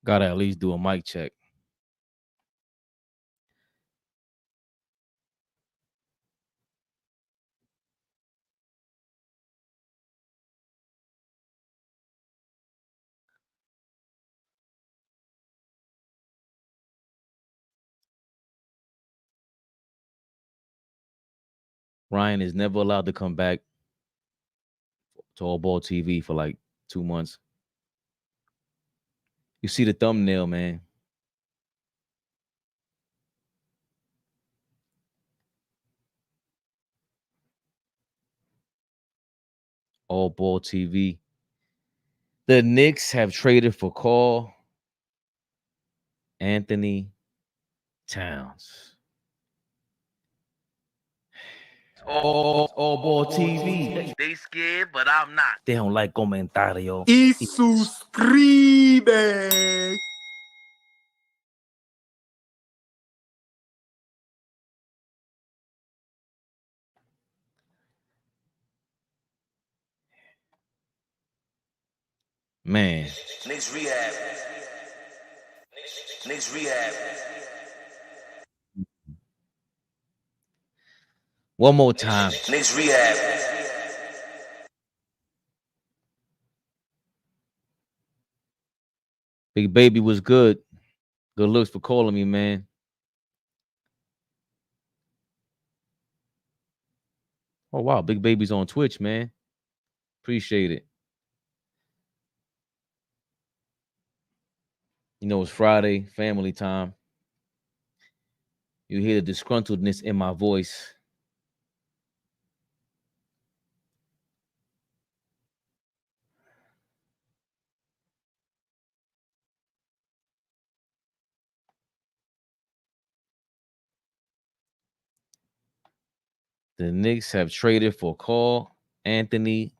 Gotta at least do a mic check. Ryan is never allowed to come back to AllBall TV for like 2 months. You see the thumbnail, man. AllBall TV. The Knicks have traded for Karl Anthony Towns. AllBall TV. They scared, but I'm not. They don't like comentario. Y suscribe. Man. Knicks Rehab. Knicks Rehab. One more time. Knicks Rehab. Big Baby was good. Good looks for calling me, man. Oh, wow. Big Baby's on Twitch, man. Appreciate it. You know, it's Friday, family time. You hear the disgruntledness in my voice. The Knicks have traded for Karl Anthony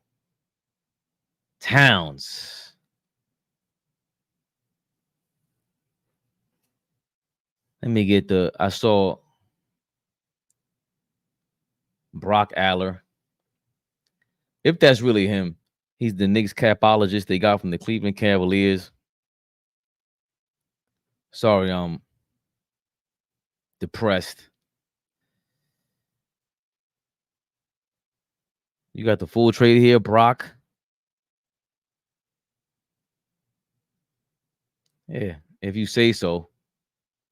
Towns. Let me get I saw Brock Aller. If that's really him, he's the Knicks capologist they got from the Cleveland Cavaliers. Sorry, I'm depressed. You got the full trade here, Brock. Yeah, if you say so.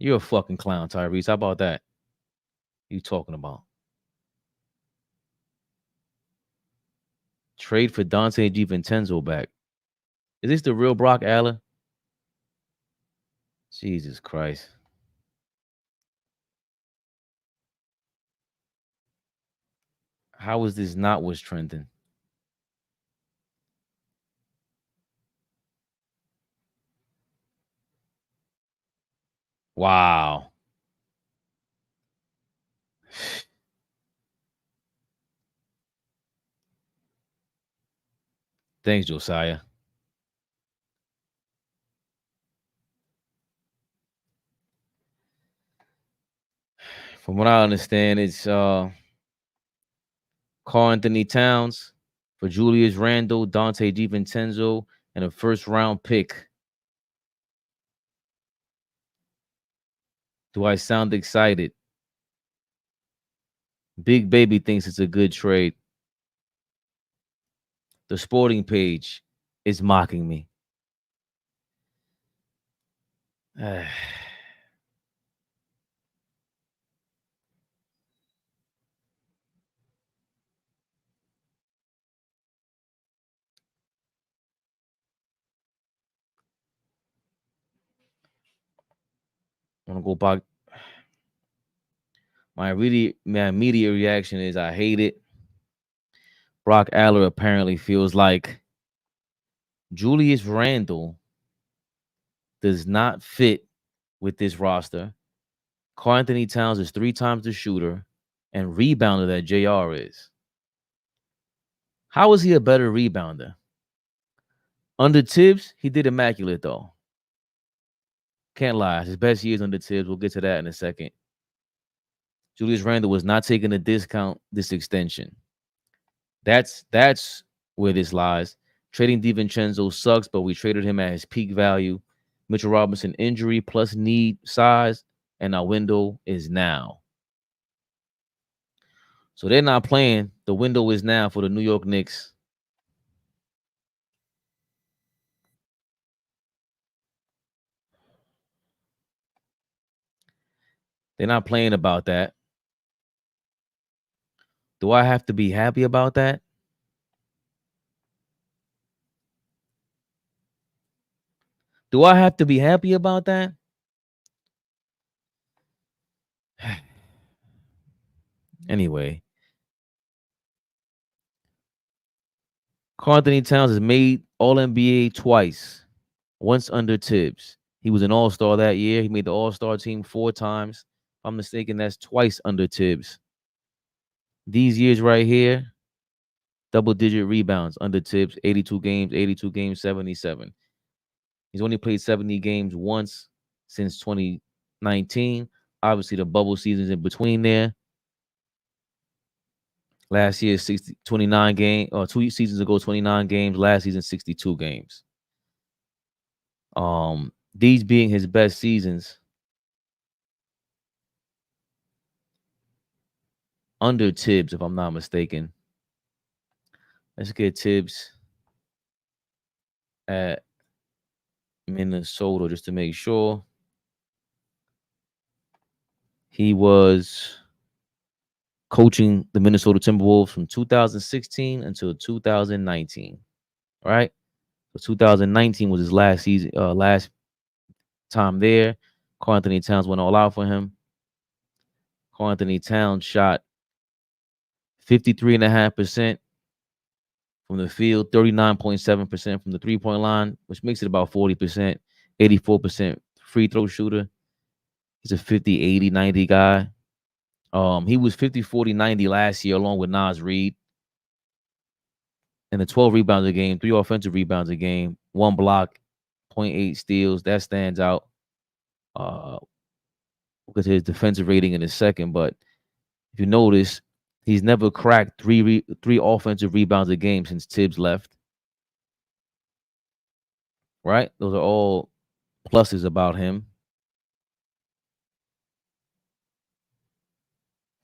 You're a fucking clown, Tyrese. How about that? You talking about? Trade for Donte Divecenzo back. Is this the real Brock Aller? Jesus Christ. How is this not what's trending? Wow. Thanks, Josiah. From what I understand, it's Karl Anthony Towns for Julius Randle, Donte Divecenzo, and a first-round pick. Do I sound excited? Big Baby thinks it's a good trade. The sporting page is mocking me. I want to go back. My immediate reaction is I hate it. Brock Aller apparently feels like Julius Randle does not fit with this roster. Karl Anthony Towns is 3 times the shooter and rebounder that JR is. How is he a better rebounder? Under Thibs, he did immaculate, though. Can't lie. His best years under Thibs. We'll get to that in a second. Julius Randle was not taking a discount this extension. That's where this lies. Trading DiVincenzo sucks, but we traded him at his peak value. Mitchell Robinson injury plus need size, and our window is now. So they're not playing. The window is now for the New York Knicks. They're not playing about that. Do I have to be happy about that? Do I have to be happy about that? Anyway, Karl Anthony Towns has made All-NBA twice, once under Thibs. He was an All-Star that year. He made the All-Star team 4 times. If I'm mistaken, that's twice under Thibs. These years right here, double-digit rebounds under Thibs, 82 games, 77. He's only played 70 games once since 2019. Obviously, the bubble seasons in between there. Last year, 29 games, or 2 seasons ago, 29 games. Last season, 62 games. These being his best seasons under Thibs, if I'm not mistaken. Let's get Thibs at Minnesota just to make sure. He was coaching the Minnesota Timberwolves from 2016 until 2019. Right? So 2019 was his last season, last time there. Karl Anthony Towns went all out for him. Karl Anthony Towns shot 53.5% from the field, 39.7% from the three-point line, which makes it about 40%, 84% free throw shooter. He's a 50, 80, 90 guy. He was 50, 40, 90 last year, along with Nas Reed. And the 12 rebounds a game, 3 offensive rebounds a game, 1 block, 0.8 steals. That stands out. Because his defensive rating in a second. But if you notice, he's never cracked three offensive rebounds a game since Thibs left. Right? Those are all pluses about him.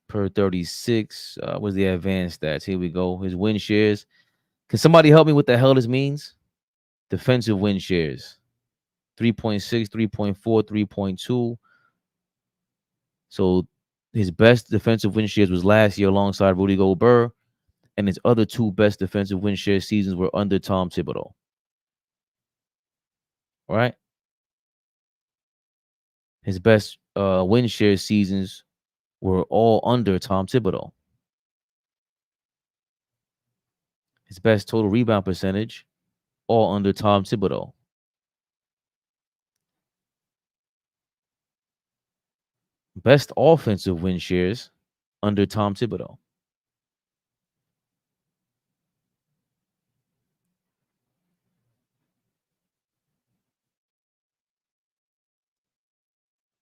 Per 36, what's the advanced stats? Here we go. His win shares. Can somebody help me what the hell this means? Defensive win shares. 3.6, 3.4, 3.2. So his best defensive win shares was last year alongside Rudy Gobert, and his other 2 best defensive win share seasons were under Tom Thibodeau. Right? His best win share seasons were all under Tom Thibodeau. His best total rebound percentage, all under Tom Thibodeau. Best offensive win shares under Tom Thibodeau.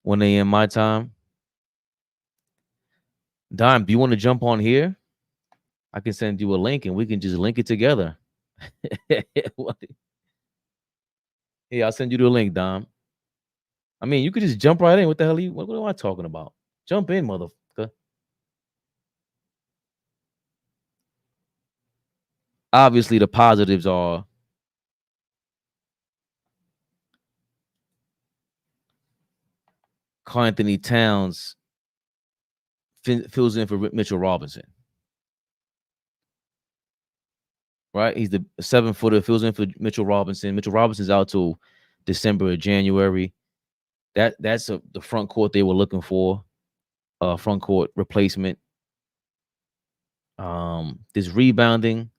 When they in my time. Dime, do you want to jump on here? I can send you a link and we can just link it together. Yeah, I'll send you the link, Dom. I mean, you could just jump right in. What the hell are you? What am I talking about? Jump in, motherfucker. Obviously, the positives are Karl Anthony Towns fills in for Mitchell Robinson. Right? He's the 7-footer, fills in for Mitchell Robinson. Mitchell Robinson's out till December or January. That's the front court they were looking for. Front court replacement. This rebounding,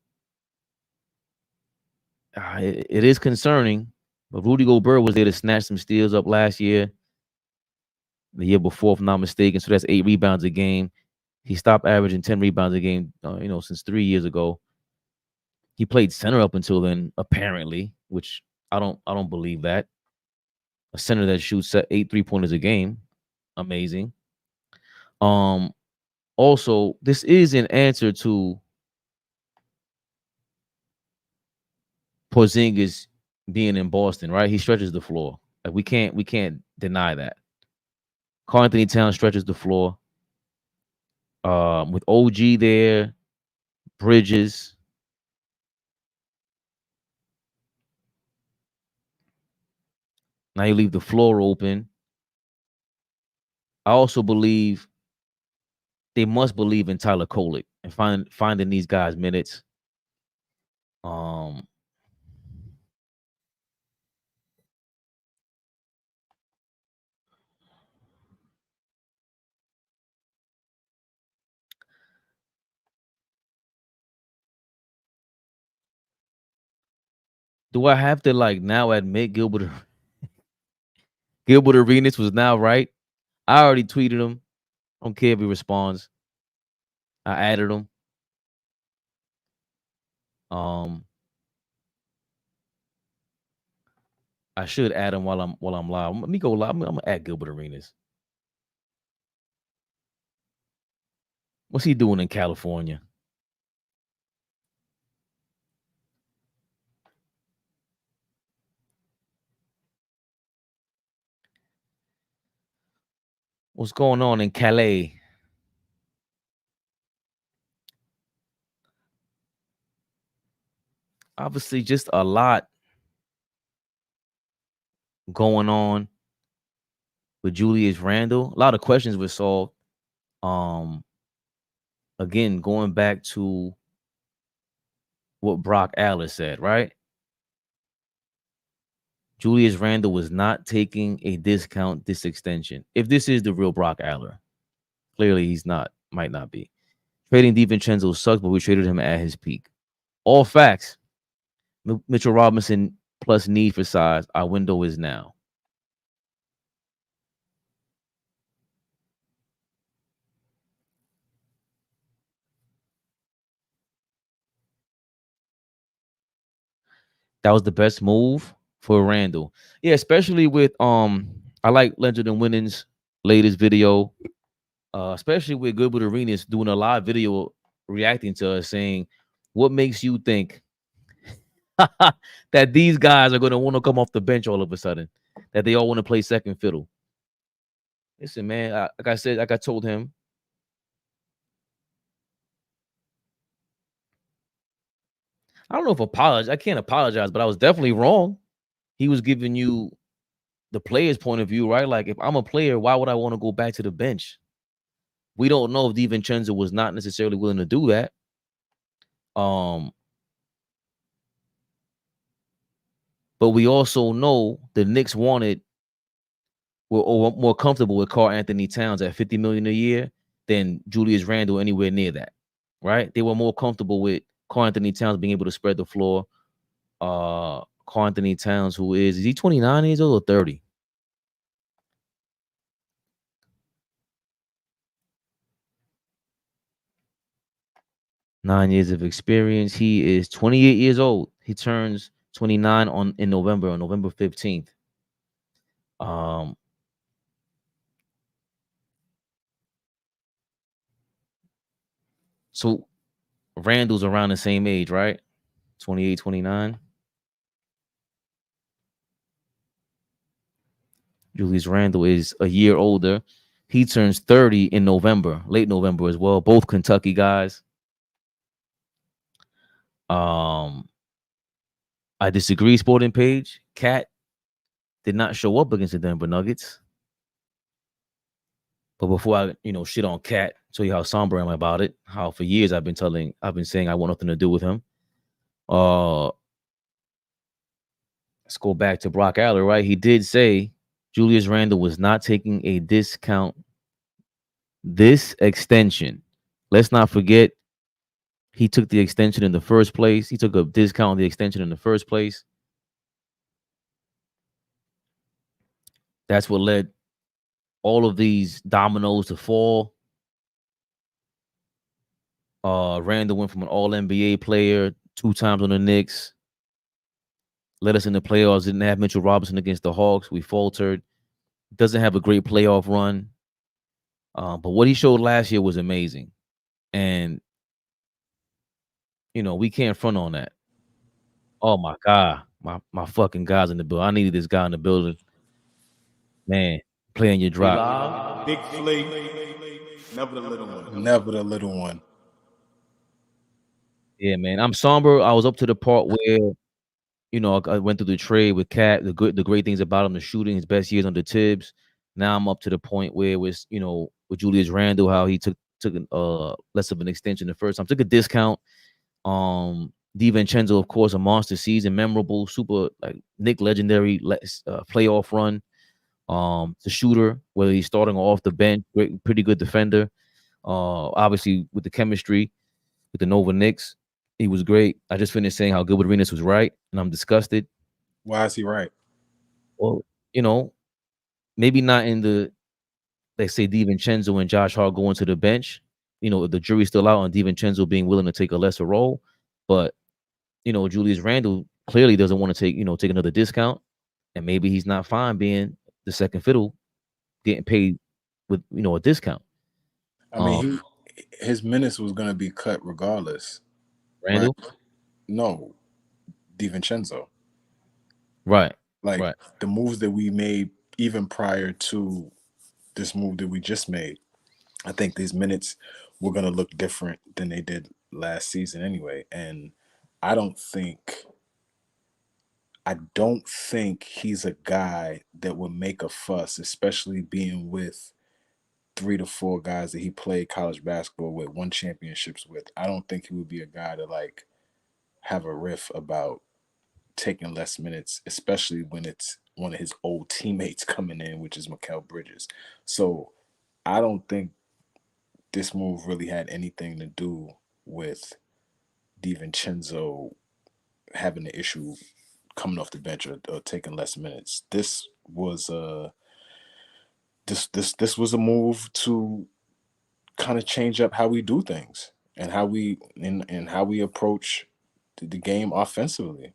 it is concerning. But Rudy Gobert was there to snatch some steals up last year. The year before, if I'm not mistaken. So that's 8 rebounds a game. He stopped averaging 10 rebounds a game, since 3 years ago. He played center up until then, apparently, which I don't believe that. A center that shoots 8 3-pointers a game, amazing. Also, this is an answer to Porzingis being in Boston, right? He stretches the floor. Like we can't deny that. Karl Anthony Towns stretches the floor. With OG there, Bridges. Now you leave the floor open. I also believe they must believe in Tyler Kolek and finding these guys minutes. Um, do I have to like now admit Gilbert Arenas was now right? I already tweeted him. I don't care if he responds. I added him. Um, I should add him while I'm live. Let me go live. I'm gonna add Gilbert Arenas. What's he doing in California? What's going on in Calais? Obviously, just a lot going on with Julius Randle. A lot of questions were solved. Again, going back to what Brock Aller said, right? Julius Randle was not taking a discount this extension. If this is the real Brock Aller, clearly he's not, might not be. Trading DiVincenzo sucks, but we traded him at his peak. All facts. Mitchell Robinson plus need for size. Our window is now. That was the best move for Randle. Yeah, especially with I like Legend and Winning's latest video, especially with Gilbert Arenas doing a live video reacting to us saying, what makes you think that these guys are gonna want to come off the bench all of a sudden? That they all want to play second fiddle. Listen, man, like I said, like I told him, I don't know if apologize. I can't apologize, but I was definitely wrong. He was giving you the player's point of view, right? Like, if I'm a player, why would I want to go back to the bench? We don't know if DiVincenzo was not necessarily willing to do that. But we also know the Knicks were more comfortable with Karl Anthony Towns at $50 million a year than Julius Randle anywhere near that, right? They were more comfortable with Karl Anthony Towns being able to spread the floor. Karl Anthony Towns, who is he 29 years old or 30? Nine years of experience. He is 28 years old. He turns 29 on November 15th. So Randall's around the same age, right? 28, 29. Julius Randle is a year older. He turns 30 in November, late November as well. Both Kentucky guys. I disagree, Sporting Page. Cat did not show up against the Denver Nuggets. But before I, shit on Cat, tell you how somber I am about it. How for years I've been saying I want nothing to do with him. Let's go back to Brock Aller, right? He did say Julius Randle was not taking a discount this extension. Let's not forget he took the extension in the first place. He took a discount on the extension in the first place. That's what led all of these dominoes to fall. Randle went from an all-NBA player 2 times on the Knicks. Led us in the playoffs. Didn't have Mitchell Robinson against the Hawks. We faltered. Doesn't have a great playoff run. But what he showed last year was amazing. And, we can't front on that. Oh, my God. My fucking guy's in the building. I needed this guy in the building. Man, playing your drop. Big Flea, never the little one. Never the little one. Yeah, man. I'm somber. I was up to the part where I went through the trade with Cat. The great things about him, the shooting, his best years under Thibs. Now I'm up to the point where it was with Julius Randle, how he took less of an extension the first time, took a discount. Divincenzo, of course, a monster season, memorable, super like Nick legendary playoff run. The shooter, whether he's starting or off the bench, pretty good defender. Obviously with the chemistry with the Nova Knicks, he was great. I just finished saying how Gilbert Arenas was right, and I'm disgusted. Why is he right? Well, maybe not in the, let's say, DiVincenzo and Josh Hart going to the bench. The jury's still out on DiVincenzo being willing to take a lesser role, but Julius Randle clearly doesn't want to take another discount, and maybe he's not fine being the second fiddle, getting paid with a discount. I mean, his minutes was going to be cut regardless. Randle, right? No, DiVincenzo. Right. Like the moves that we made even prior to this move that we just made, I think these minutes were going to look different than they did last season anyway. And I don't think he's a guy that would make a fuss, especially being with 3 to 4 guys that he played college basketball with, won championships with. I don't think he would be a guy to like have a riff about taking less minutes, especially when it's one of his old teammates coming in, which is Mikal Bridges. So I don't think this move really had anything to do with DiVincenzo having an issue coming off the bench or taking less minutes. This was this was a move to kind of change up how we do things and how we approach the game offensively.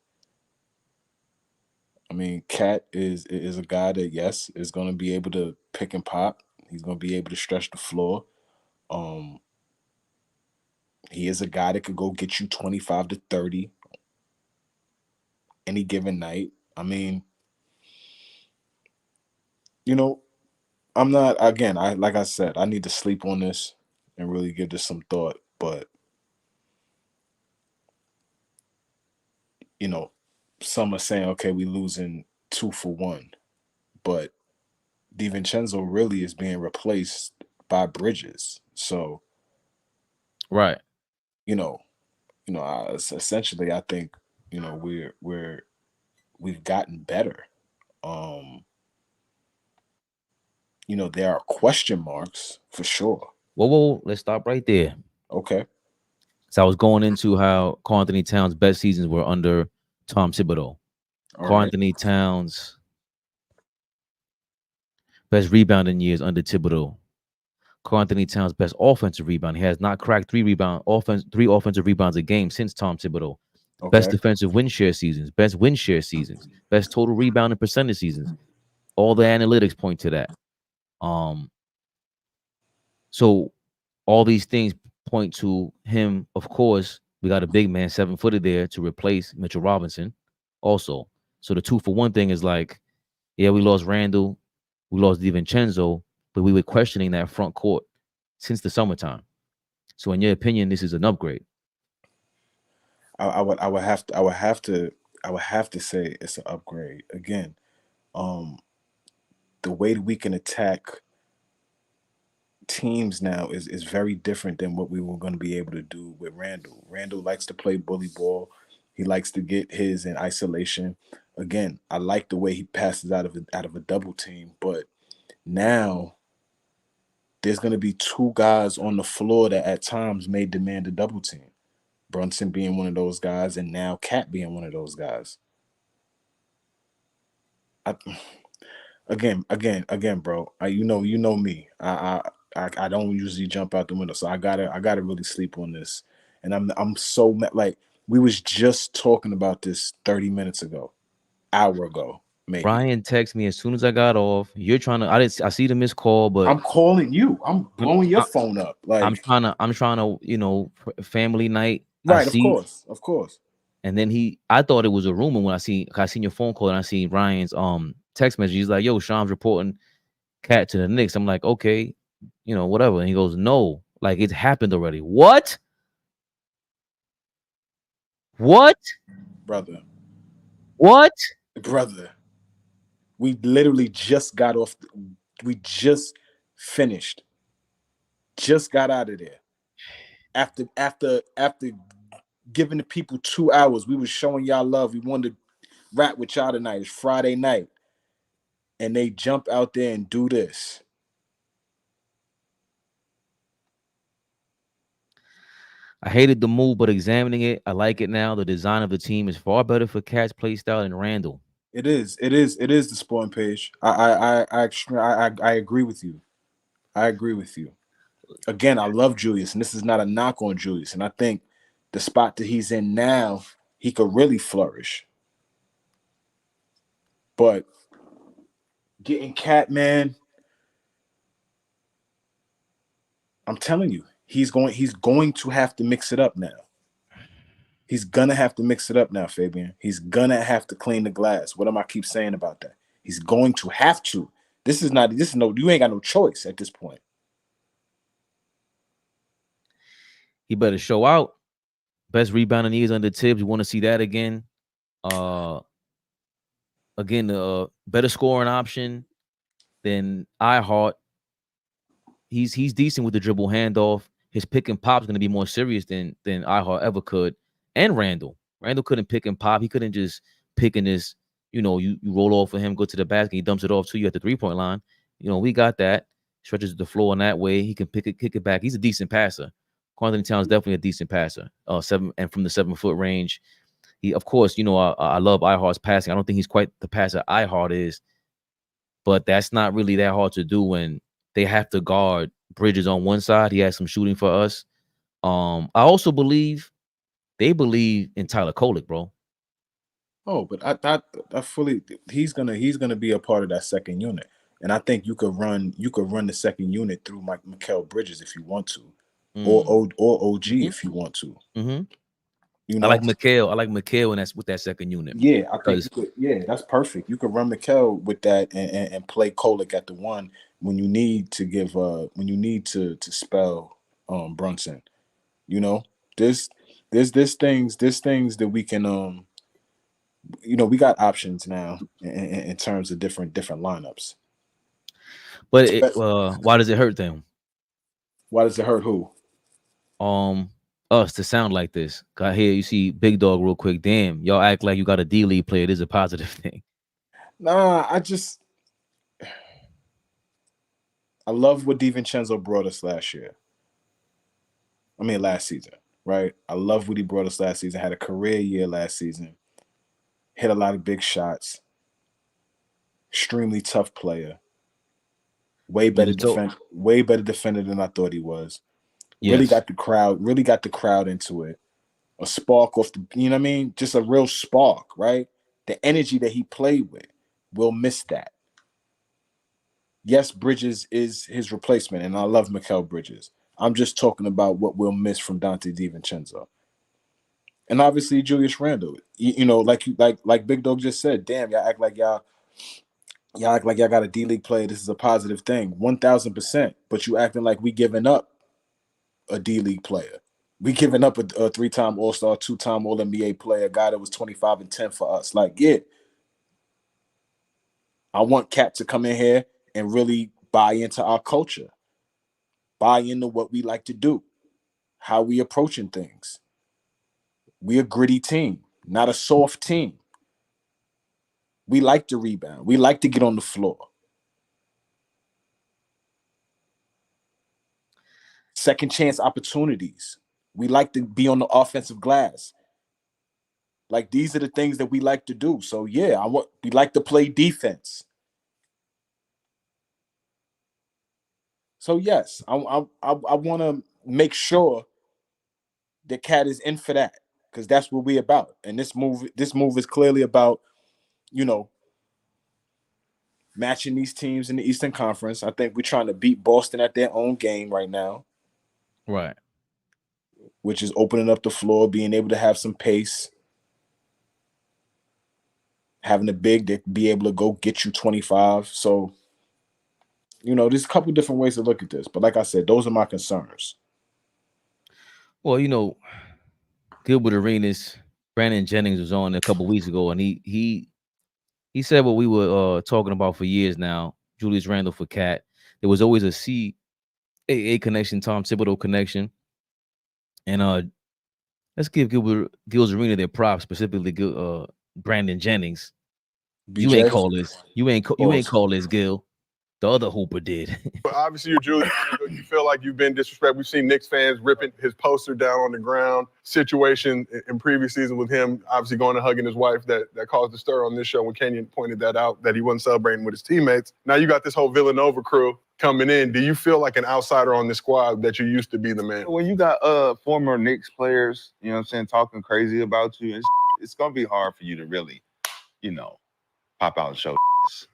I mean, Cat is a guy that, yes, is going to be able to pick and pop. He's going to be able to stretch the floor. He is a guy that could go get you 25 to 30 any given night. I mean, I'm not, again, like I said, I need to sleep on this and really give this some thought. But, some are saying, okay, we losing 2 for 1. But DiVincenzo really is being replaced by Bridges. So, right. Essentially, I think, we've gotten better. There are question marks for sure. Whoa, let's stop right there. Okay. So I was going into how Karl Anthony Towns' best seasons were under Tom Thibodeau. Karl Anthony Towns' best rebounding years under Thibodeau. Karl Anthony Towns' best offensive rebound. He has not cracked three offensive rebounds a game since Tom Thibodeau. Okay. Best defensive win share seasons, best win share seasons, best total rebounding percentage seasons. All the analytics point to that. So all these things point to him. Of course, we got a big man, 7-footer there to replace Mitchell Robinson also. So the 2 for 1 thing is like, yeah, we lost Randle, we lost DiVincenzo, but we were questioning that front court since the summertime. So in your opinion, this is an upgrade? I would have to say it's an upgrade. Again, the way that we can attack teams now is very different than what we were going to be able to do with Randle. Randle likes to play bully ball. He likes to get his in isolation. Again, I like the way he passes out of a double team, but now there's going to be 2 guys on the floor that at times may demand a double team. Brunson being one of those guys, and now Cat being one of those guys. Again, bro. You know me. I don't usually jump out the window, so I gotta really sleep on this. And I'm so like, we was just talking about this 30 minutes ago, hour ago, maybe. Ryan texted me as soon as I got off. You're trying to. I see the missed call, but I'm calling you. I'm blowing your phone up. Like I'm trying to. Family night. Right. Of course. And then I thought it was a rumor when I seen your phone call and I seen Ryan's text message. He's like, "Yo, Shams reporting Cat to the Knicks." I'm like, "Okay, whatever." And he goes, "No, like it happened already." What? What? brother, What? brother. We literally just got off. We just finished. Just got out of there. After giving the people 2 hours, we was showing y'all love. We wanted to rap with y'all tonight. It's Friday night, and they jump out there and do this. I hated the move, but examining it, I like it now. The design of the team is far better for Cat's play style than Randle. It is. It is the sporting page. I agree with you. I agree with you. Again, I love Julius, and this is not a knock on Julius. And I think the spot that he's in now, he could really flourish. But getting Cat, man, I'm telling you, he's going to have to mix it up now. He's gonna have to mix it up now, Fabian. He's gonna have to clean the glass. What am I keep saying about that? He's going to have to. This is no, you ain't got no choice at this point. He better show out. Best rebounding years under Thibs. You want to see that again. Again, better scoring option than iHeart. He's decent with the dribble handoff. His pick and pop is going to be more serious than iHeart ever could. And Randle couldn't pick and pop. He couldn't just pick in this. You roll off for him, go to the basket, he dumps it off to you at the 3-point line. We got that. Stretches the floor in that way. He can kick it back. He's a decent passer. Karl Anthony Towns definitely a decent passer. 7 and from the 7-foot range. He, of course, I love iHeart's passing. I don't think he's quite the passer iHeart is, but that's not really that hard to do when they have to guard Bridges on one side. He has some shooting for us. I also believe they believe in Tyler Kolek, bro. Oh, but I fully he's gonna be a part of that second unit, and I think you could run the second unit through Mikal Bridges if you want to, or OG if you want to. I like Mikal. I like Mikal, and that's with that second unit. Yeah, I think that's perfect. You could run Mikal with that and play Kolek at the one when you need to give when you need to spell Brunson. There's things that we can we got options now in terms of different lineups. But why does it hurt them? Why does it hurt who? Us to sound like this. I hear you see Big Dog real quick. Damn, y'all act like you got a D League player. It is a positive thing. Nah, I love what Divincenzo brought us last season, right? I love what he brought us last season. Had a career year last season. Hit a lot of big shots. Extremely tough player. Way better defender than I thought he was. Yes. Really got the crowd into it. A spark off the, you know what I mean? Just a real spark, right? The energy that he played with. We'll miss that. Yes, Bridges is his replacement, and I love Mikal Bridges. I'm just talking about what we'll miss from Donte Divecenzo. And obviously Julius Randle. Like Big Dog just said, damn, y'all act like y'all got a D League player. This is a positive thing. 1,000%. But you acting like we giving up a D League player. We giving up a 3-time All-Star, 2-time All-NBA player, a guy that was 25 and 10 for us. Like, yeah. I want Cat to come in here and really buy into our culture. Buy into what we like to do. How we approaching things. We a gritty team, not a soft team. We like to rebound. We like to get on the floor. Second chance opportunities. We like to be on the offensive glass. Like, these are the things that we like to do. So yeah, we like to play defense. So yes, I want to make sure the Cat is in for that, because that's what we're about. And this move is clearly about, matching these teams in the Eastern Conference. I think we're trying to beat Boston at their own game right now. Right. Which is opening up the floor, being able to have some pace, having a big that be able to go get you 25. So, there's a couple different ways to look at this. But like I said, those are my concerns. Well, Gilbert Arenas, Brandon Jennings was on a couple weeks ago, and he said what we were talking about for years now. Julius Randle for Cat. There was always a CAA connection, Tom Thibodeau connection, and let's give Gil's Arena their props, specifically Brandon Jennings. You ain't call this. You ain't call this, Gil. The other Hooper did. But obviously, you're Julius. You feel like you've been disrespected. We've seen Knicks fans ripping his poster down on the ground. Situation in previous season with him, obviously going and hugging his wife that caused a stir on this show when Kenyon pointed that out, that he wasn't celebrating with his teammates. Now you got this whole Villanova crew coming in. Do you feel like an outsider on this squad that you used to be the man? When you got former Knicks players, talking crazy about you, it's going to be hard for you to really, pop out and show. You know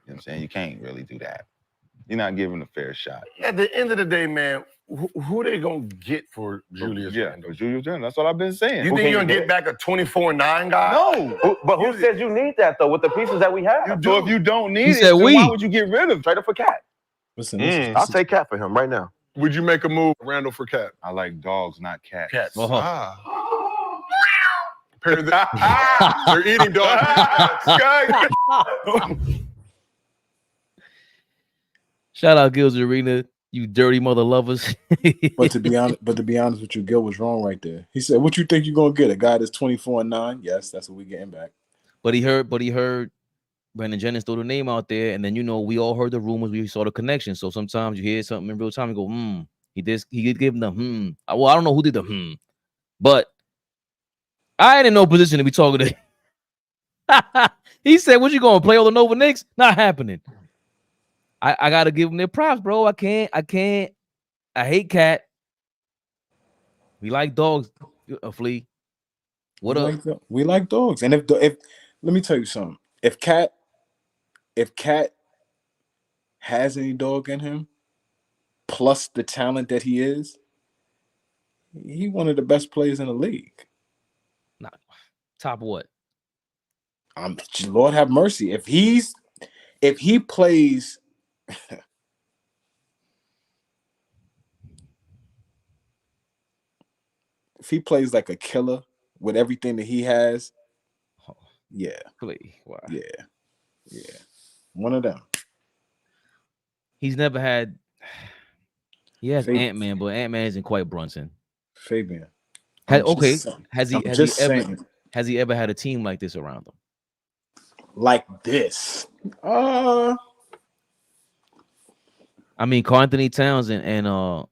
what I'm saying? You can't really do that. You're not giving a fair shot. At the end of the day, man, who they gonna get for Julius Randle? Julius Randle. That's what I've been saying. You think you're gonna get back a 24-9 guy? No. But who said you need that, though, with the pieces that we have? So if you don't need it, said then we. why would you get rid of him? Trade it for Cat. Listen, I'll take Cat for him right now. Would you make a move, Randall, for Cat? I like dogs, not cats. Cats. Ah. They're eating dogs. Shout out Gil's Arena, you dirty mother lovers. But to be honest with you, Gil was wrong right there. He said, "What you think you're gonna get? A guy that's 24-9? Yes, that's what we getting back." But he heard Brandon Jennings throw the name out there, and then we all heard the rumors, we saw the connection. So sometimes you hear something in real time and go, he did give them the Well, I don't know who did the but I ain't in no position to be talking to. He said, "What you gonna play all the Nova Knicks? Not happening." I gotta give them their props, bro. I can't. I hate Cat. We like dogs, Flea. What up? We like dogs. And if let me tell you something. If Cat has any dog in him, plus the talent that he is, he one of the best players in the league. Not top what? Lord have mercy. If he plays if he plays like a killer with everything that he has, yeah. Wow. Yeah. One of them. He's never had. He has Fabian. Ant-Man, but Ant-Man isn't quite Brunson. Fabian. Has he ever had a team like this around him? Like this? I mean, Karl Anthony Towns and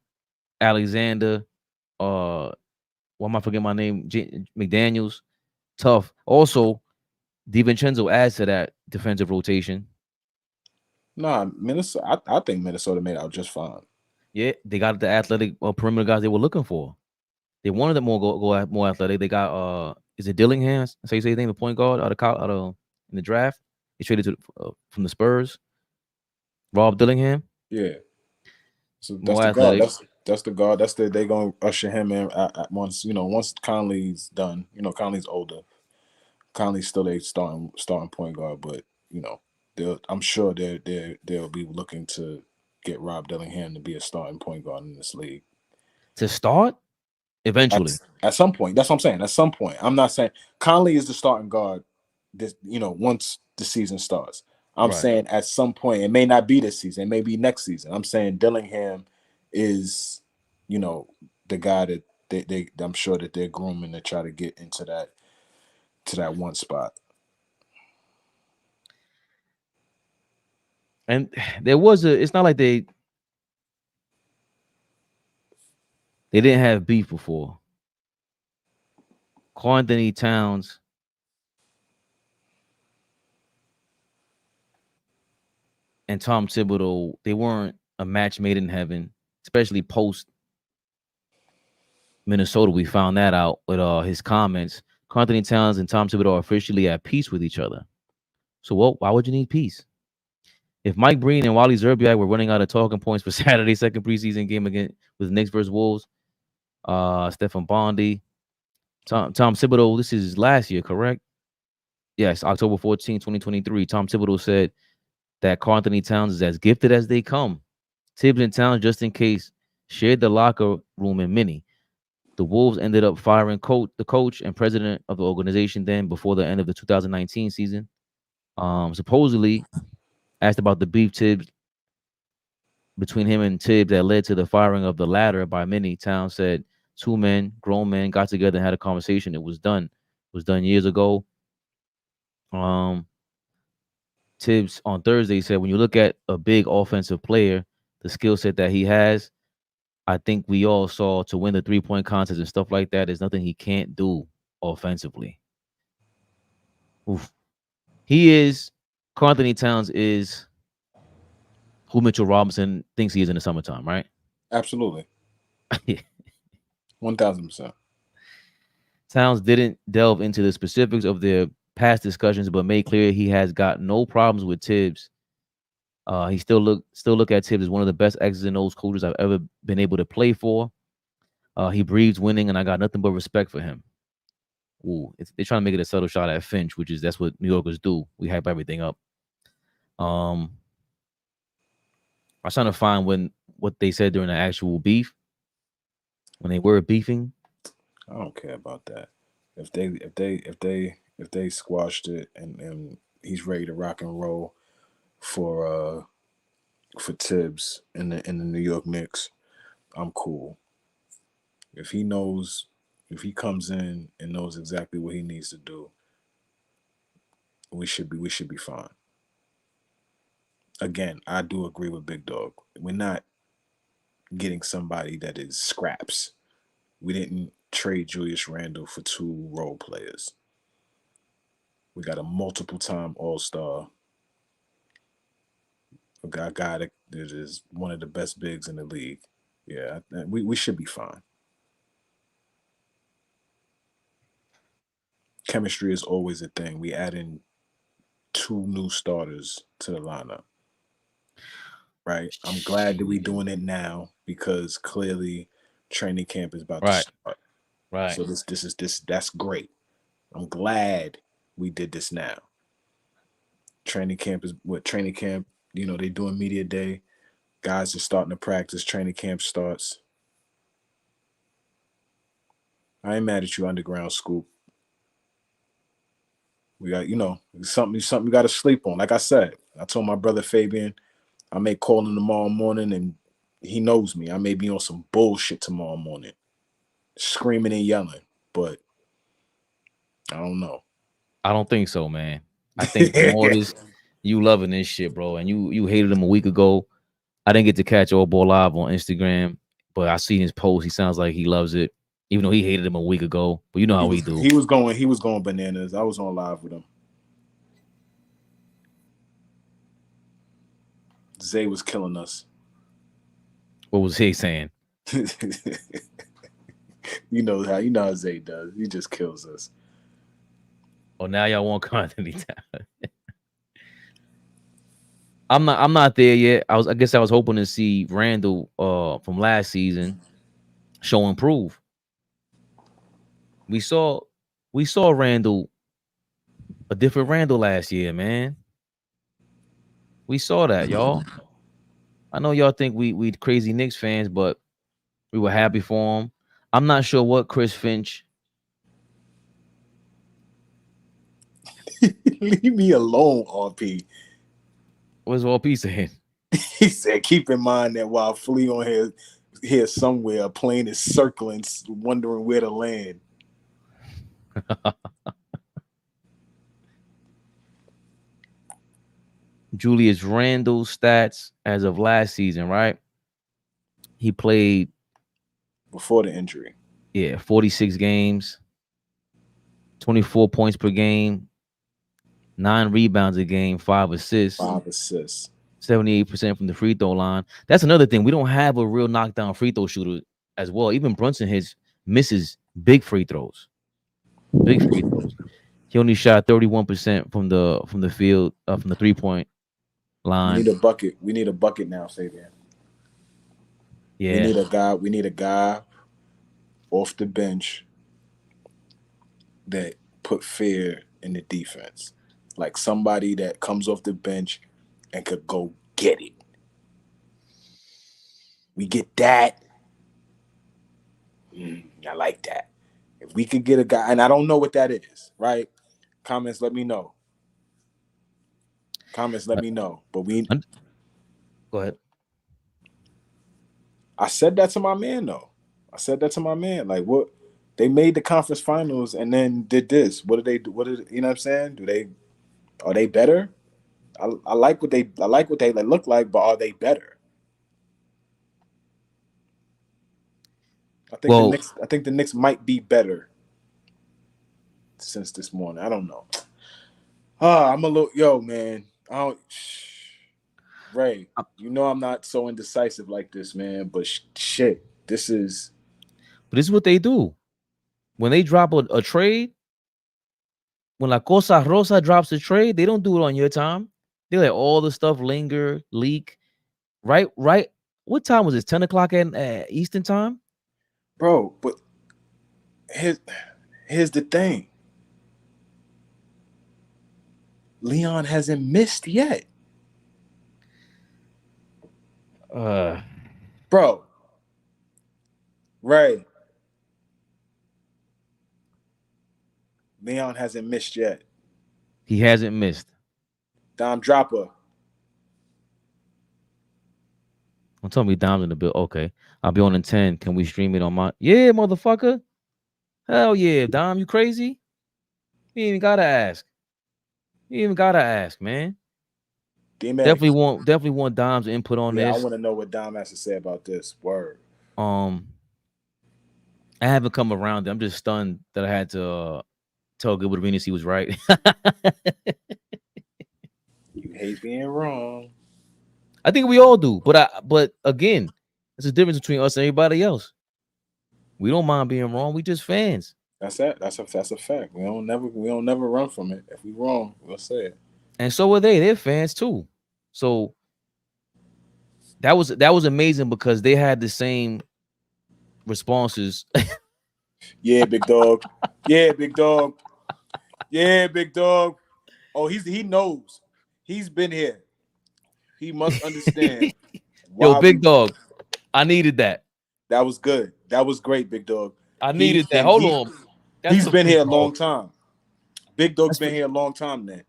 Alexander, why am I forgetting my name? McDaniels, tough. Also, Divecenzo adds to that defensive rotation. Nah, Minnesota. I think Minnesota made out just fine. Yeah, they got the athletic perimeter guys they were looking for. They wanted them go more athletic. They got is it Dillingham? So you say his name, the point guard out of in the draft. He traded from the Spurs. Rob Dillingham. Yeah. So that's the guard. That's the guard. They gonna usher him in at once. Once Conley's done. Conley's older. Conley's still a starting point guard, but I'm sure they'll be looking to get Rob Dillingham to be a starting point guard in this league. To start, eventually. At some point. That's what I'm saying. At some point. I'm not saying Conley is the starting guard. Once the season starts. I'm saying at some point, it may not be this season, it may be next season. I'm saying Dillingham is, the guy that I'm sure that they're grooming to try to get into that one spot. And there was it's not like they didn't have beef before. Karl Anthony Towns and Tom Thibodeau, they weren't a match made in heaven, especially post Minnesota. We found that out with his comments. Karl Anthony Towns and Tom Thibodeau are officially at peace with each other. So why would you need peace? If Mike Breen and Wally Zerbiak were running out of talking points for Saturday's second preseason game again with Knicks versus Wolves, Stephen Bondy, Tom Thibodeau, this is last year, correct? Yes, October 14, 2023. Tom Thibodeau said that Karl Anthony Towns is as gifted as they come. Thibs and Towns, just in case, shared the locker room in many. The Wolves ended up firing the coach and president of the organization then before the end of the 2019 season. Supposedly, asked about the beef Thibs between him and Thibs that led to the firing of the latter by many, Towns said two men, grown men, got together and had a conversation. It was done. It was done years ago. Thibs on Thursday said, when you look at a big offensive player, the skill set that he has, I think we all saw to win the 3-point contest and stuff like that. There's nothing he can't do offensively. Oof. Karl Anthony Towns is who Mitchell Robinson thinks he is in the summertime, right? Absolutely. 1000%. Towns didn't delve into the specifics of their past discussions, but made clear he has got no problems with Thibs. He still look at Thibs as one of the best X's and O's coaches I've ever been able to play for. He breathes winning, and I got nothing but respect for him. Ooh, they're trying to make it a subtle shot at Finch, that's what New Yorkers do. We hype everything up. I was trying to find what they said during the actual beef, when they were beefing. I don't care about that. If they squashed it and he's ready to rock and roll for Thibs in the New York Knicks, I'm cool. If he comes in and knows exactly what he needs to do, we should be fine. Again, I do agree with Big Dog. We're not getting somebody that is scraps. We didn't trade Julius Randle for 2 role players. We got a multiple-time All-Star. A guy that is one of the best bigs in the league. Yeah, we should be fine. Chemistry is always a thing. We add in 2 new starters to the lineup. Right? I'm glad that we're doing it now because clearly training camp is about to start. Right. So that's great. I'm glad we did this now. Training camp, they're doing media day. Guys are starting to practice. Training camp starts. I ain't mad at you, Underground Scoop. We got, something you got to sleep on. Like I said, I told my brother Fabian, I may call him tomorrow morning, and he knows me. I may be on some bullshit tomorrow morning, screaming and yelling, but I don't know. I don't think so, man. I think from all this, you loving this shit, bro, and you hated him a week ago. I didn't get to catch AllBall Live on Instagram, but I seen his post. He sounds like he loves it, even though he hated him a week ago. But you know how we do. He was going bananas. I was on live with him. Zay was killing us. What was he saying? You know how Zay does. He just kills us. Oh, now y'all want content. I'm not there yet. I guess I was hoping to see Randle from last season show improve. We saw Randle, a different Randle last year, man. We saw that, y'all. I know y'all think we crazy Knicks fans, but we were happy for him. I'm not sure what Chris Finch. Leave me alone, RP. What's RP saying? He said, keep in mind that while Flea on here somewhere, a plane is circling, wondering where to land. Julius Randle stats as of last season, right? He played before the injury. Yeah, 46 games, 24 points per game, 9 rebounds a game, 5 assists. 78% from the free throw line. That's another thing. We don't have a real knockdown free throw shooter as well. Even Brunson misses big free throws. Big free throws. He only shot 31% from the field, from the 3-point line. We need a bucket. We need a bucket now, Fabian. Yeah. We need a guy off the bench that put fear in the defense. Like somebody that comes off the bench and could go get it. We get that. I like that. If we could get a guy, and I don't know what that is, right? Comments, let me know. But we. Go ahead. I said that to my man, though. Like, what? They made the conference finals and then did this. What did they do? You know what I'm saying? Are they better? I like what they look like, but are they better? I think the Knicks might be better since this morning. I don't know. I'm a little man. Ray, you know I'm not so indecisive like this, man. But shit, this is. But this is what they do when they drop a trade. When La Cosa Rosa drops a trade, they don't do it on your time. They let all the stuff leak. Right. What time was this? 10 o'clock at Eastern time, bro. But here's the thing. Leon hasn't missed yet. Bro. Right. Leon hasn't missed yet. He hasn't missed. Dom Dropper. Don't tell me Dom's in the bill. Okay. I'll be on in 10. Can we stream it on my... Yeah, motherfucker. Hell yeah. Dom, you crazy? You ain't even gotta ask. Man. D-Mac. Definitely want Dom's input on this. I want to know what Dom has to say about this. Word. I haven't come around. I'm just stunned that I had to tell Gilbert Arenas he was right. You hate being wrong. I think we all do, but again, there's a difference between us and everybody else. We don't mind being wrong. We just fans. That's it. That's a fact. We don't never run from it. If we wrong, we'll say it. And so are they. They're fans too. So that was amazing because they had the same responses. Yeah, big dog. Yeah, big dog. Yeah, big dog. Oh, he knows. He's been here. He must understand. Yo, big dog. I needed that. That was good. That was great, big dog. I needed that. Hold on. He's been here a long time. Big dog's been here a long time, man.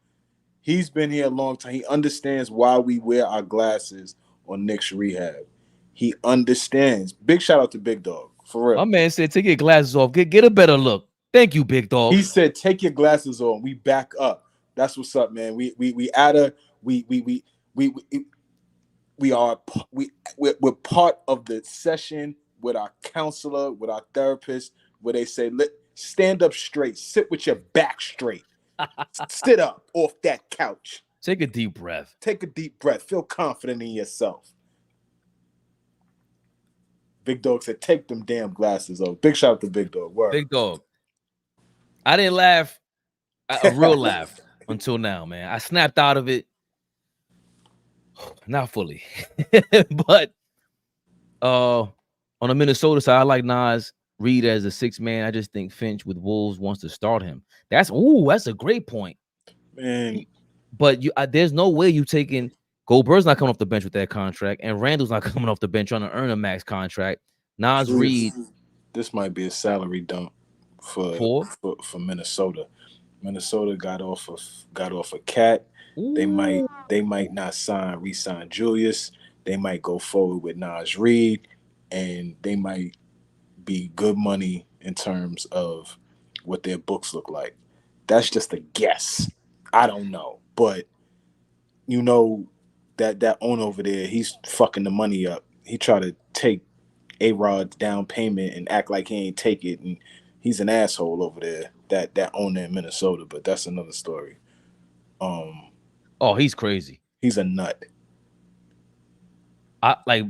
He's been here a long time. He understands why we wear our glasses on Knicks Rehab. He understands. Big shout out to Big Dog. For real. My man said, take your glasses off. Get a better look. Thank you, Big Dog. He said, take your glasses on. We back up. That's what's up, man. We're part of the session with our counselor, with our therapist, where they say, stand up straight, sit with your back straight, sit up off that couch. Take a deep breath. Feel confident in yourself. Big Dog said, take them damn glasses off. Big shout out to Big Dog. Word. Big Dog. I didn't laugh, a real laugh until now, man. I snapped out of it. Not fully. But on the Minnesota side, I like Nas Reed as a 6-man. I just think Finch with Wolves wants to start him. That's a great point. Man. But there's no way you taking Goldberg's not coming off the bench with that contract, and Randle's not coming off the bench trying to earn a max contract. Nas Reed. This might be a salary dump for Minnesota. Minnesota got off a cat. Ooh. They might not re-sign Julius. They might go forward with Nas Reed, and they might be good money in terms of what their books look like. That's just a guess. I don't know, but you know that owner over there, he's fucking the money up. He tried to take A-Rod's down payment and act like he ain't take it, and he's an asshole over there. That owner in Minnesota, but that's another story. Oh, he's crazy. He's a nut. I like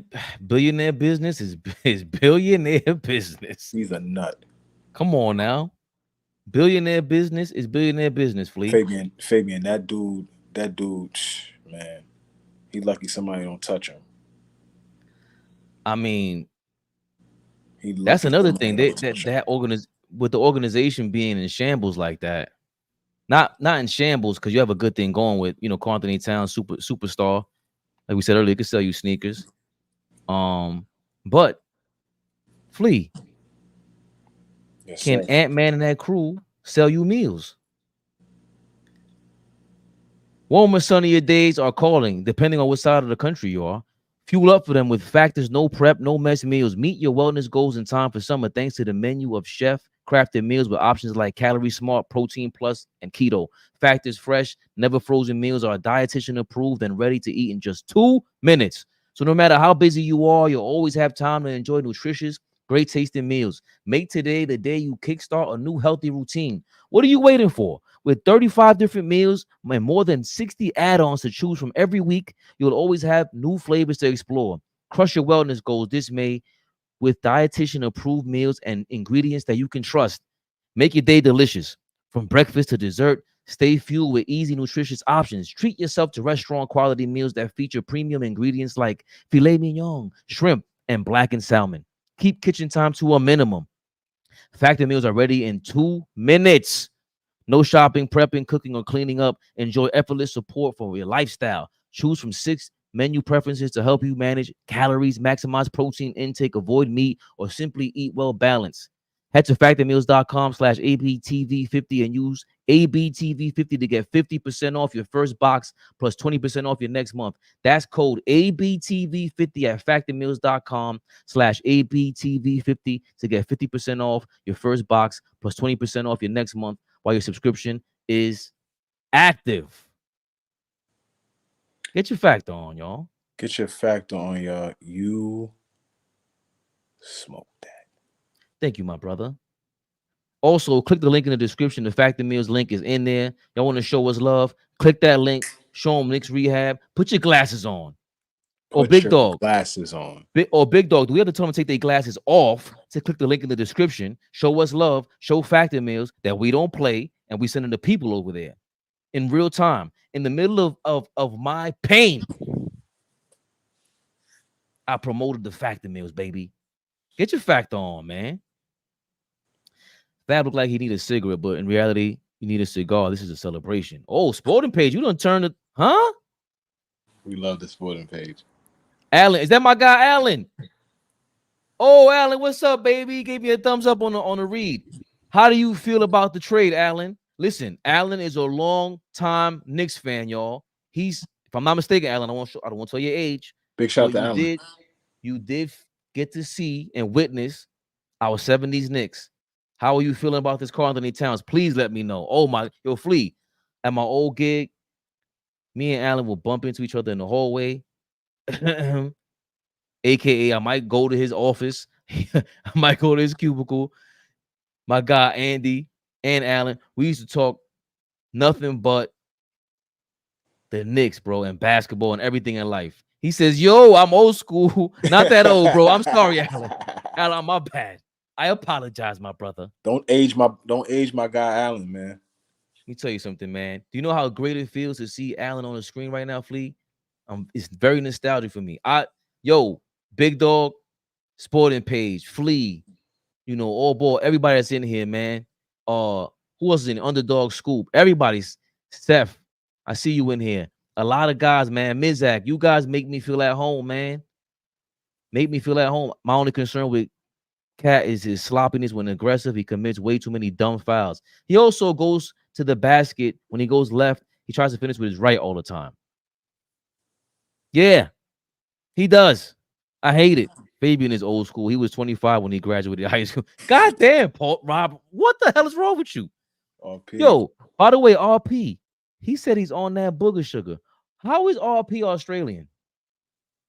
billionaire business is billionaire business. He's a nut. Come on now. Billionaire business is billionaire business, Fleet. Fabian, that dude, man, he lucky somebody don't touch him. I mean, that's another thing. With the organization being in shambles like that, Not in shambles, because you have a good thing going with, Karl Anthony Towns, superstar. Like we said earlier, it could sell you sneakers. But Flea, Yes, can sir. Ant-Man and that crew sell you meals? Warmer, sunnier days are calling, depending on which side of the country you are. Fuel up for them with Factor's no prep, no mess meals. Meet your wellness goals in time for summer thanks to the menu of chef-crafted meals with options like Calorie Smart, Protein Plus, and Keto. Factor's fresh, never frozen meals are dietitian approved and ready to eat in just 2 minutes. So no matter how busy you are, you'll always have time to enjoy nutritious, great tasting meals. Make today the day you kickstart a new healthy routine. What are you waiting for? With 35 different meals and more than 60 add-ons to choose from every week, you'll always have new flavors to explore. Crush your wellness goals this May with dietitian-approved meals and ingredients that you can trust. Make your day delicious. From breakfast to dessert, stay fueled with easy, nutritious options. Treat yourself to restaurant-quality meals that feature premium ingredients like filet mignon, shrimp, and blackened salmon. Keep kitchen time to a minimum. Factor meals are ready in 2 minutes. No shopping, prepping, cooking, or cleaning up. Enjoy effortless support for your lifestyle. Choose from 6 menu preferences to help you manage calories, maximize protein intake, avoid meat, or simply eat well balanced. Head to factormeals.com/ABTV50 and use ABTV50 to get 50% off your first box plus 20% off your next month. That's code ABTV50 at factormeals.com/ABTV50 to get 50% off your first box plus 20% off your next month while your subscription is active. Get your Factor on, y'all. Get your Factor on, y'all. You smoke that. Thank you, my brother. Also, click the link in the description. The Factor Meals link is in there. Y'all want to show us love? Click that link. Show them Knicks Rehab. Put your glasses on. Or Put Big your Dog. glasses on. Big Dog. Do we have to tell them to take their glasses off to click the link in the description? Show us love. Show Factor Meals that we don't play and we send them to people over there in real time. In the middle of my pain, I promoted the Factor Meals, baby. Get your Factor on, man. Fab looked like he needed a cigarette, but in reality, you need a cigar. This is a celebration. Oh, Sporting Page, you done turned it, huh? We love the Sporting Page. Alan, is that my guy, Alan? Oh, Alan, what's up, baby? He gave me a thumbs up on the read. How do you feel about the trade, Alan? Listen, Alan is a long-time Knicks fan, y'all. He's, if I'm not mistaken, Alan, I don't want to tell your age. Big shout out to Alan. You did get to see and witness our 70s Knicks. How are you feeling about this Karl Anthony Towns? Please let me know. Oh my, yo, Flea, at my old gig, me and Alan will bump into each other in the hallway. AKA, I might go to his office. I might go to his cubicle. My guy, Andy and Alan, we used to talk nothing but the Knicks, bro, and basketball and everything in life. He says, yo, I'm old school. Not that old, bro. I'm sorry, Alan. Alan, my bad. I apologize, my brother. Don't age my guy Alan, man. Let me tell you something, man. Do you know how great it feels to see Alan on the screen right now, Flea? It's very nostalgic for me. Big Dog, Sporting Page, Flea, AllBall, everybody that's in here, man. Who else is in Underdog Scoop? Everybody's Steph. I see you in here. A lot of guys, man. Mizak, you guys make me feel at home, man. Make me feel at home. My only concern with Cat is his sloppiness when aggressive. He commits way too many dumb fouls. He also goes to the basket. When he goes left, he tries to finish with his right all the time. Yeah, he does. I hate it. Fabian is old school. He was 25 when he graduated high school. God damn, Rob, what the hell is wrong with you? RP. Yo, by the way, RP, he said he's on that booger sugar. How is RP Australian?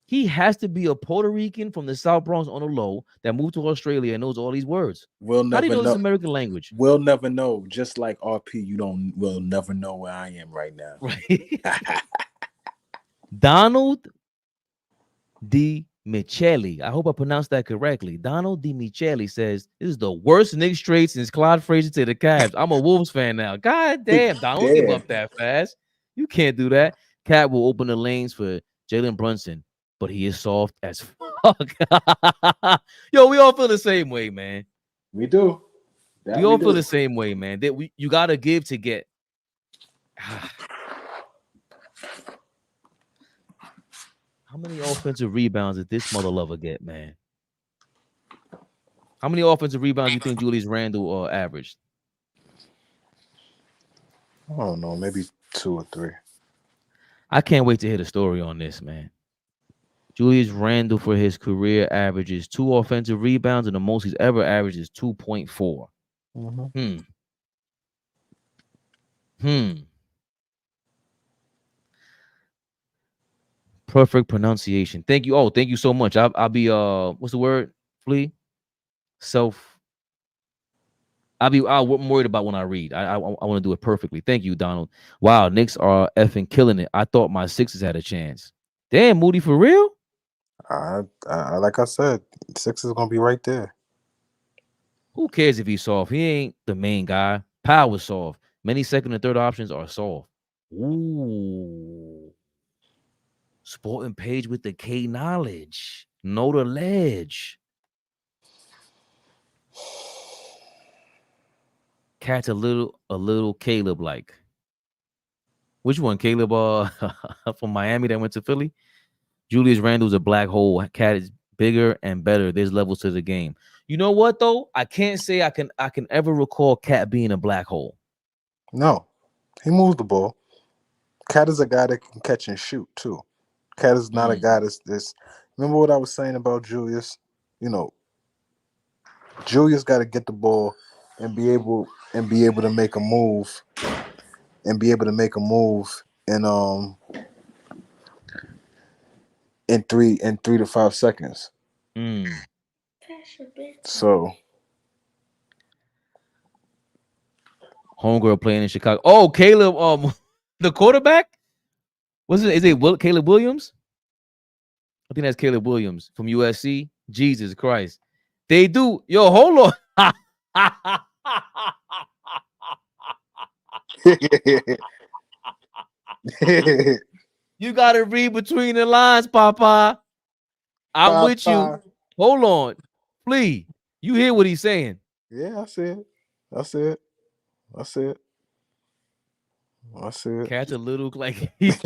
He has to be a Puerto Rican from the South Bronx on the low that moved to Australia and knows all these words. How do you know this American language? We'll never know. Just like RP, we'll never know where I am right now. Right. Donald DiMichele. I hope I pronounced that correctly. Donald DiMichele says this is the worst Knicks trade since Clyde Frazier to the Cavs. I'm a Wolves fan now. God damn, Donald, don't give up that fast. You can't do that. Cat will open the lanes for Jalen Brunson, but he is soft as fuck. Yo, we all feel the same way, man. We do. We all feel the same way, man. You gotta give to get. How many offensive rebounds did this mother lover get, man? How many offensive rebounds do you think Julius Randle averaged? I don't know, maybe 2 or 3. I can't wait to hear the story on this, man. Julius Randle for his career averages 2 offensive rebounds, and the most he's ever averaged is 2.4. Perfect pronunciation. Thank you. Oh, thank you so much. I'll be what's the word? Flea? I'm worried about when I read. I want to do it perfectly. Thank you, Donald. Wow, Knicks are effing killing it. I thought my Sixers had a chance. Damn, Moody, for real? I like I said, 6 is gonna be right there. Who cares if he's soft? He ain't the main guy. Powell is soft. Many second and third options are soft. Ooh. Sporting page with the K knowledge. Know the ledge. Cat's a little Caleb like. Which one? Caleb from Miami that went to Philly? Julius Randle's a black hole. Cat is bigger and better. There's levels to the game. You know what though? I can't say I can ever recall Cat being a black hole. No, he moves the ball. Cat is a guy that can catch and shoot too. Cat is not a guy that's. Remember what I was saying about Julius? You know, Julius got to get the ball and be able to make a move, in 3 to 5 seconds. So, homegirl playing in Chicago. Oh, Caleb, the quarterback. What's it? Is it Caleb Williams? I think that's Caleb Williams from USC. Jesus Christ, they do. Yo, hold on. You gotta read between the lines, Papa. I'm with you. Hold on. Please. You hear what he's saying? Yeah, I see it. I see it. Catch a little like he's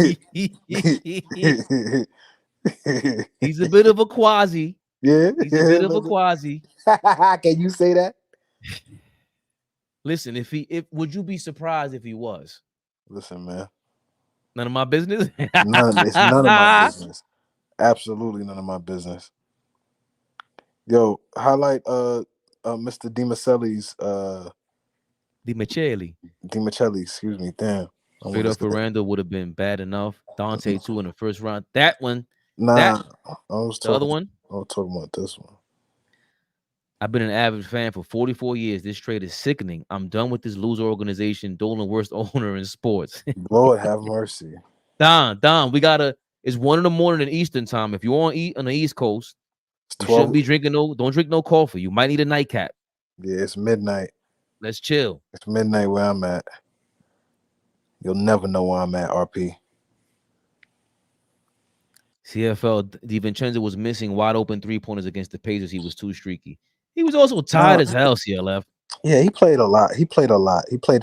a bit of a quasi. Yeah. He's a bit of a quasi. Can you say that? Listen, if would you be surprised if he was? Listen, man. None of my business. None of my business. Absolutely none of my business. Yo, highlight Mr. DiMichele, excuse me. Damn. Straight up for Randle would have been bad enough. Donte 2 in the first round. That one. Nah. The other one. I was talking about this one. I've been an avid fan for 44 years. This trade is sickening. I'm done with this loser organization, Dolan worst owner in sports. Lord have mercy. Don, we gotta. It's 1 a.m. in Eastern time. If you're on the East Coast, you shouldn't be drinking don't drink no coffee. You might need a nightcap. Yeah, it's midnight. Let's chill. It's midnight where I'm at. You'll never know where I'm at, RP. CFL DiVincenzo was missing wide open 3-pointers against the Pacers. He was too streaky. He was also tired as hell, CLF. Yeah, he played a lot. He played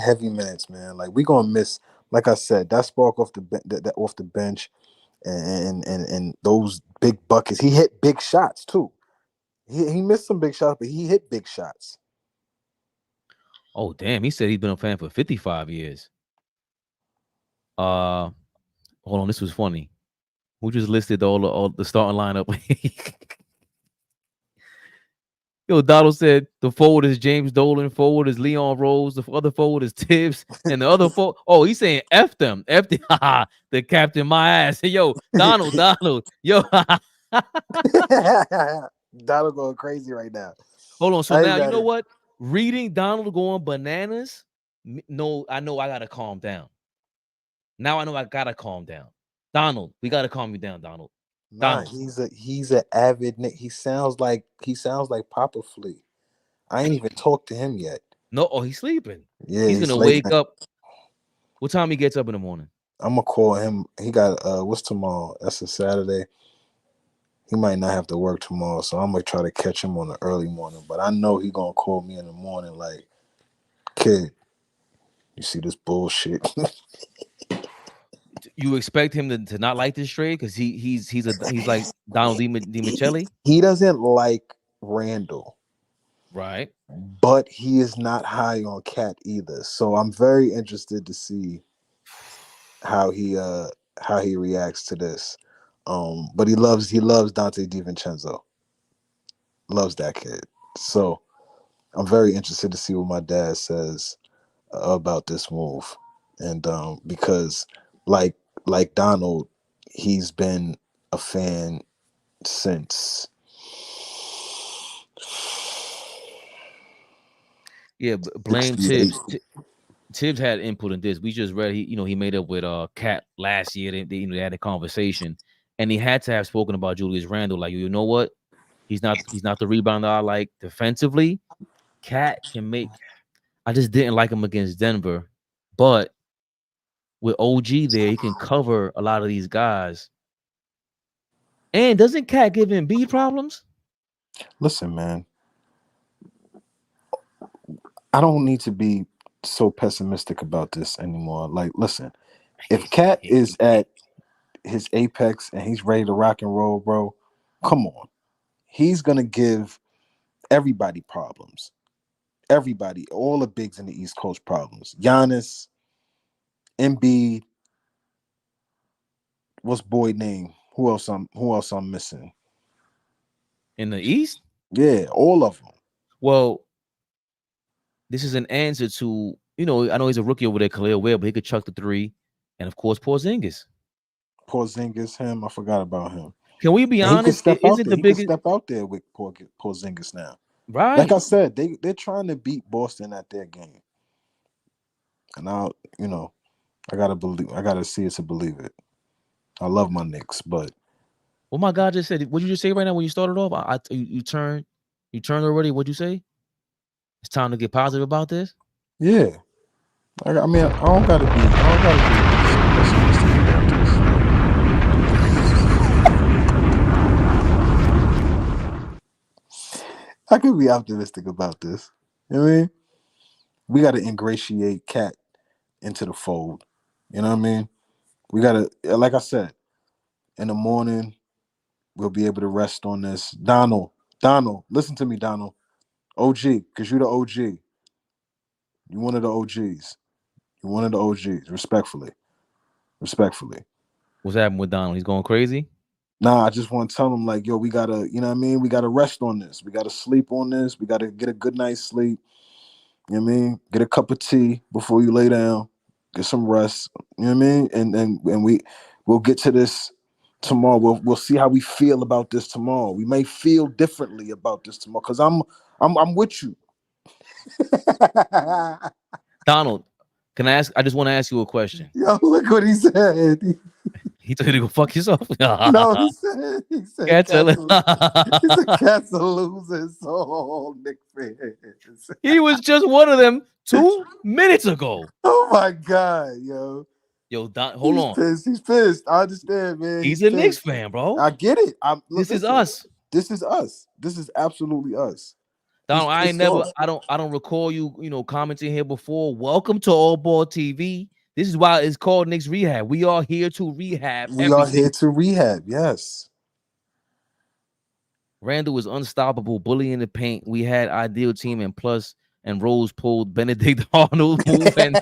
heavy minutes, man. Like, we gonna miss, like I said, that spark off the bench and those big buckets. He hit big shots too. He missed some big shots, but he hit big shots. Oh, damn. He said he's been a fan for 55 years. Hold on, this was funny. Who just listed all the starting lineup? Yo, Donald said the forward is James Dolan, forward is Leon Rose, the other forward is Thibs, and the other forward. Oh, he's saying F them, the captain, my ass. Yo, Donald, yo. Donald going crazy right now. Hold on. So now you know what? Reading Donald going bananas. No, I know I gotta calm down. Now I know I gotta calm down. Donald, we gotta calm you down, Donald. Nah, he's an avid Nick. He sounds like Papa Flea. I ain't even talked to him yet. No, he's sleeping. Yeah, he's gonna wake up. What time he gets up in the morning? I'm gonna call him. He got what's tomorrow? That's a Saturday. He might not have to work tomorrow, so I'm gonna try to catch him on the early morning. But I know he gonna call me in the morning like, kid, You see this bullshit. You expect him to not like this trade because he's like Donald DiMichele, He doesn't like Randle, right? but he is not high on Cat either. So I'm very interested to see how he reacts to this. But he loves Donte Divecenzo. Loves that kid. So I'm very interested to see what my dad says about this move. And because like Donald, he's been a fan since Blame 68. Thibs had input in this. We just read he made up with Cat last year. They had a conversation, and he had to have spoken about Julius Randle. Like, you know what? He's not the rebounder I like defensively. Cat can make. I just didn't like him against Denver, but with OG there, he can cover a lot of these guys. And doesn't Cat give him B problems? Listen, man, I don't need to be so pessimistic about this anymore. Like, listen, if Cat is at his apex and he's ready to rock and roll, bro, come on. He's gonna give everybody problems. Everybody, all the bigs in the East Coast problems. Giannis, Embiid, what's boy name? Who else I'm missing? In the East? Yeah, all of them. Well, this is an answer to, I know he's a rookie over there, Khalil Ware, but he could chuck the three. And of course, Porzingis. Him. I forgot about him. Can we be honest? He can step out there with Porzingis now. Right. Like I said, they're trying to beat Boston at their game. And I gotta see it to believe it. I love my Knicks, but oh my God, just said, what did you just say right now when you started off? You turned already. What'd you say? It's time to get positive about this. Yeah, I don't gotta be pessimistic about this. I could be optimistic about this. You know what I mean? We gotta ingratiate Cat into the fold. You know what I mean? We gotta, like I said, in the morning, we'll be able to rest on this. Donald, listen to me, Donald. OG, because you're the OG. You're one of the OGs. You're one of the OGs, respectfully. What's happening with Donald? He's going crazy? Nah, I just want to tell him, like, yo, we gotta, you know what I mean? We gotta rest on this. We gotta sleep on this. We gotta get a good night's sleep. You know what I mean? Get a cup of tea before you lay down. Get some rest. You know what I mean? And we'll get to this tomorrow. We'll see how we feel about this tomorrow. We may feel differently about this tomorrow because I'm with you. Donald, can I ask? I just want to ask you a question. Yo, look what he said. He told you to go fuck yourself. No, he said he said Cat's a loser, so Knicks fans. He was just one of them 2 minutes ago. Oh my God, yo. Yo, Don, hold on. He's pissed. I understand, man. He's a Knicks fan, bro. I get it. This is us. This is us. This is absolutely us. Donald, I don't recall you, commenting here before. Welcome to AllBall TV. This is why it's called Knicks Rehab. We are here to rehab. Yes. Randle was unstoppable, bully in the paint. We had ideal team and Rose pulled Benedict Arnold move and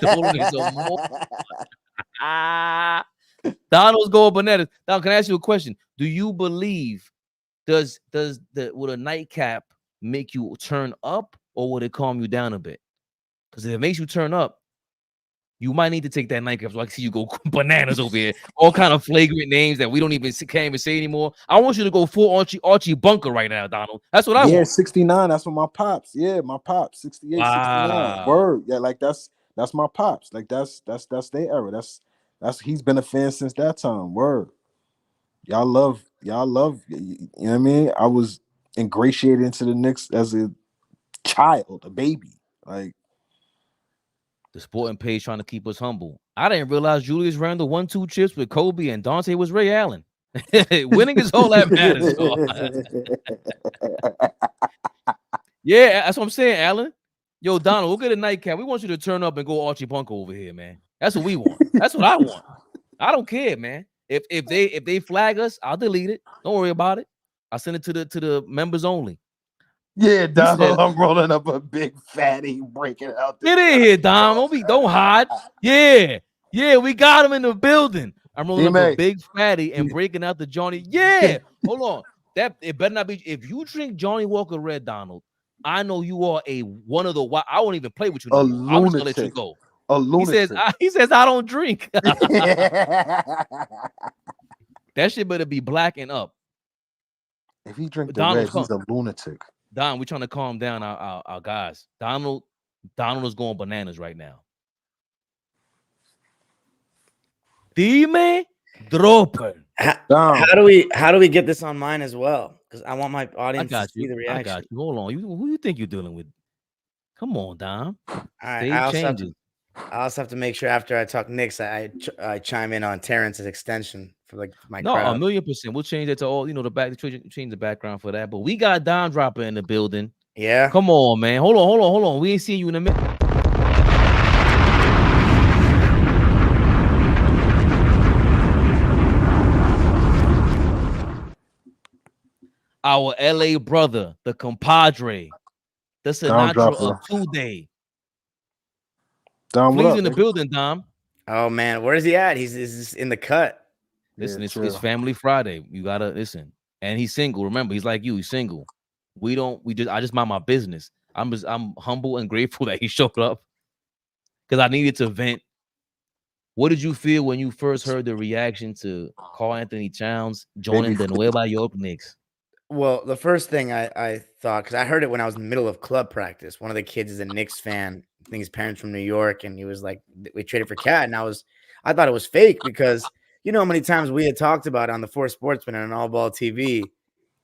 Donald's going bananas. Donald, can I ask you a question? Do you believe would a nightcap make you turn up or would it calm you down a bit? Because if it makes you turn up, you might need to take that nightcap. So I see you go bananas over here. All kind of flagrant names that we can't even say anymore. I want you to go full Archie Bunker right now, Donald. That's what I want. Yeah, 69. That's what my pops. Yeah, my pops. 68, wow. 69. Word. Yeah, like that's my pops. Like that's their era. That's he's been a fan since that time. Word. Y'all love. You know what I mean? I was ingratiated into the Knicks as a child, a baby. Like the sporting page trying to keep us humble. I didn't realize Julius Randle won 2 chips with Kobe and Donte was Ray Allen. Winning is all that matters. Yeah, that's what I'm saying, Allen. Yo, Donald, we'll get a nightcap. We want you to turn up and go Archie Bunker over here, man. That's what we want. That's what I want. I don't care, man. If they flag us, I'll delete it. Don't worry about it. I'll send it to the members only. Yeah, Dom, said- I'm rolling up a big fatty, breaking out. Get in here, Dom. Don't hide. Yeah, we got him in the building. I'm rolling up a big fatty and breaking out the Johnny. Yeah, hold on. That it better not be. If you drink Johnny Walker Red, Donald, I know you are one of the. I won't even play with you. I'm just gonna let you go. A lunatic. He says I don't drink. That shit better be black and up. If he drink the Donald, red, he's a lunatic. Don, we're trying to calm down our guys. Donald is going bananas right now. Dimedropper. How do we get this on mine as well? Because I want my audience to see the reaction. I got you. Hold on. Who you think you're dealing with? Come on, Dom. All right. I also have to make sure after I talk Knicks, I chime in on Terrance's extension for like my crowd. 1,000,000%. We'll change it to all, change the background for that. But we got Dom Dropper in the building. Yeah. Come on, man. Hold on. We ain't seeing you in a minute. Our LA brother, the compadre, the Sinatra of today. Dom, Flea's in the building, Dom. Oh man, where is he at? He's in the cut. Listen, it's Family Friday. You gotta listen. And he's single. Remember, he's like you. He's single. I just mind my business. I'm humble and grateful that he showed up because I needed to vent. What did you feel when you first heard the reaction to Karl Anthony Towns joining the Nueva York Knicks? Well, the first thing I thought, because I heard it when I was in the middle of club practice. One of the kids is a Knicks fan. I think his parents from New York, and he was like, "We traded for Cat," and I thought it was fake because you know how many times we had talked about on the Four Sportsmen and on AllBall TV,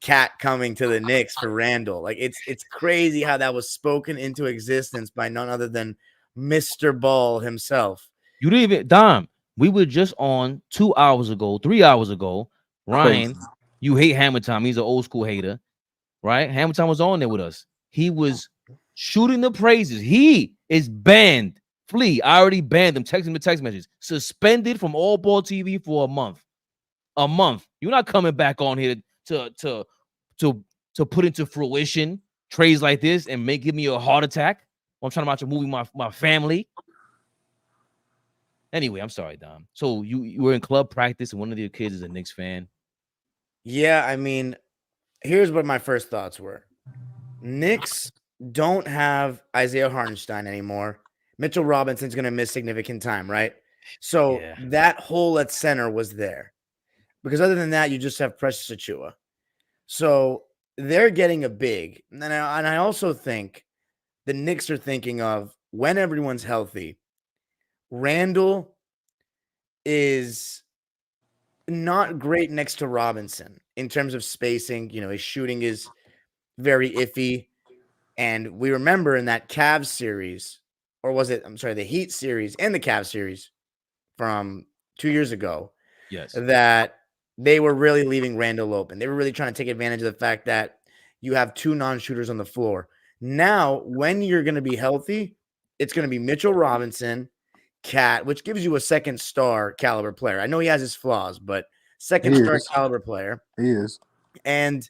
Cat coming to the Knicks for Randle. Like it's crazy how that was spoken into existence by none other than Mr. Ball himself. You didn't even, Dom. We were just on 2 hours ago, 3 hours ago. Ryan, you hate Hammer Time. He's an old school hater, right? Hammer Time was on there with us. He was shooting the praises. He is banned. Flea, I already banned him. Text him the text messages. Suspended from AllBall TV for a month. A month. You're not coming back on here to put into fruition trades like this and give me a heart attack. I'm trying to watch a movie with my family. Anyway, I'm sorry, Dom. So you were in club practice and one of your kids is a Knicks fan. Yeah, I mean, here's what my first thoughts were. Knicks don't have Isaiah Hartenstein anymore. Mitchell Robinson's going to miss significant time, right? So that hole at center was there. Because other than that, you just have Precious Achiuwa. So they're getting a big. And I also think the Knicks are thinking of when everyone's healthy, Randle is not great next to Robinson in terms of spacing. You know, his shooting is very iffy. And we remember in that Cavs series, or was it, the Heat series and the Cavs series from 2 years ago, that they were really leaving Randle open. They were really trying to take advantage of the fact that you have two non-shooters on the floor. Now, when you're going to be healthy, it's going to be Mitchell Robinson, Cat, which gives you a second star caliber player. I know he has his flaws, but second star caliber player. He is. And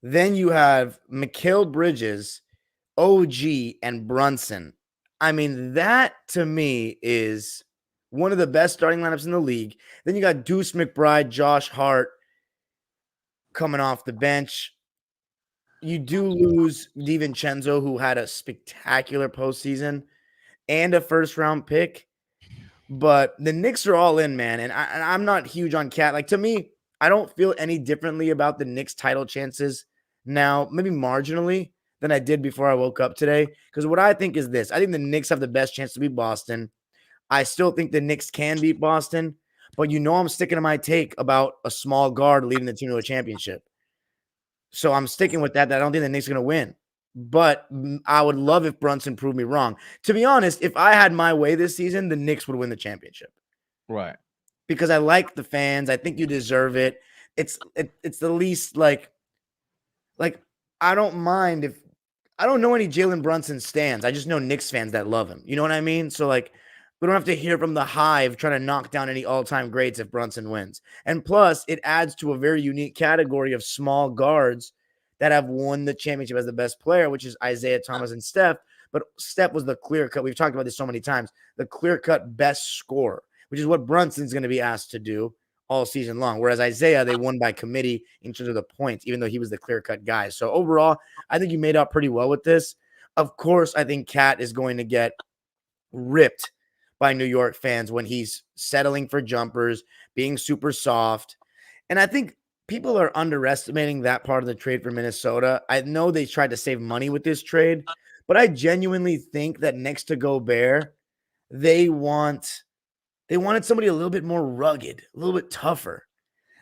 then you have Mikal Bridges, OG, and Brunson. I mean, that to me is one of the best starting lineups in the league. Then you got Deuce McBride, Josh Hart coming off the bench. You do lose DiVincenzo, who had a spectacular postseason and a first-round pick. But the Knicks are all in, man. And I'm not huge on Cat. Like, to me, I don't feel any differently about the Knicks title chances now, maybe marginally, than I did before I woke up today. Because what I think is this. I think the Knicks have the best chance to beat Boston. I still think the Knicks can beat Boston. But you know I'm sticking to my take about a small guard leading the team to a championship. So I'm sticking with that. I don't think the Knicks are going to win. But I would love if Brunson proved me wrong. To be honest, if I had my way this season, the Knicks would win the championship. Right. Because I like the fans. I think you deserve it. It's the least like I don't mind if I don't know any Jalen Brunson stans. I just know Knicks fans that love him. You know what I mean? So like, we don't have to hear from the hive trying to knock down any all-time greats if Brunson wins. And plus, it adds to a very unique category of small guards that have won the championship as the best player, which is Isaiah Thomas and Steph. But Steph was the clear-cut. We've talked about this so many times. The clear-cut best scorer, which is what Brunson's going to be asked to do all season long. Whereas Isaiah, they won by committee in terms of the points, even though he was the clear-cut guy. So overall, I think you made out pretty well with this. Of course, I think Cat is going to get ripped by New York fans when he's settling for jumpers, being super soft. And I think people are underestimating that part of the trade for Minnesota. I know they tried to save money with this trade, but I genuinely think that next to Gobert, they wanted somebody a little bit more rugged, a little bit tougher.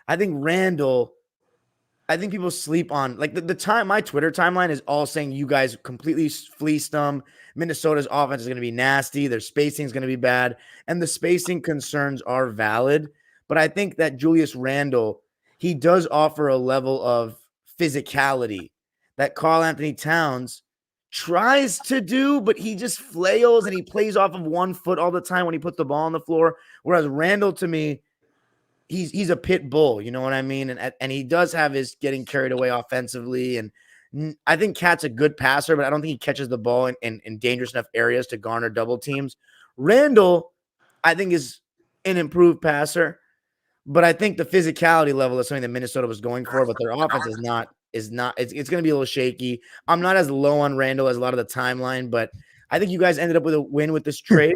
I think Randle, I think people sleep on like the time my Twitter timeline is all saying you guys completely fleeced them. Minnesota's offense is going to be nasty. Their spacing is going to be bad. And the spacing concerns are valid. But I think that Julius Randle, he does offer a level of physicality that Karl Anthony Towns tries to do, but he just flails and he plays off of 1 foot all the time when he puts the ball on the floor. Whereas Randle, to me, he's a pit bull, you know what I mean? And he does have his getting carried away offensively. And I think Cat's a good passer, but I don't think he catches the ball in dangerous enough areas to garner double teams. Randle, I think, is an improved passer, but I think the physicality level is something that Minnesota was going for, but their offense is not. It's going to be a little shaky. I'm not as low on Randle as a lot of the timeline, but I think you guys ended up with a win with this trade.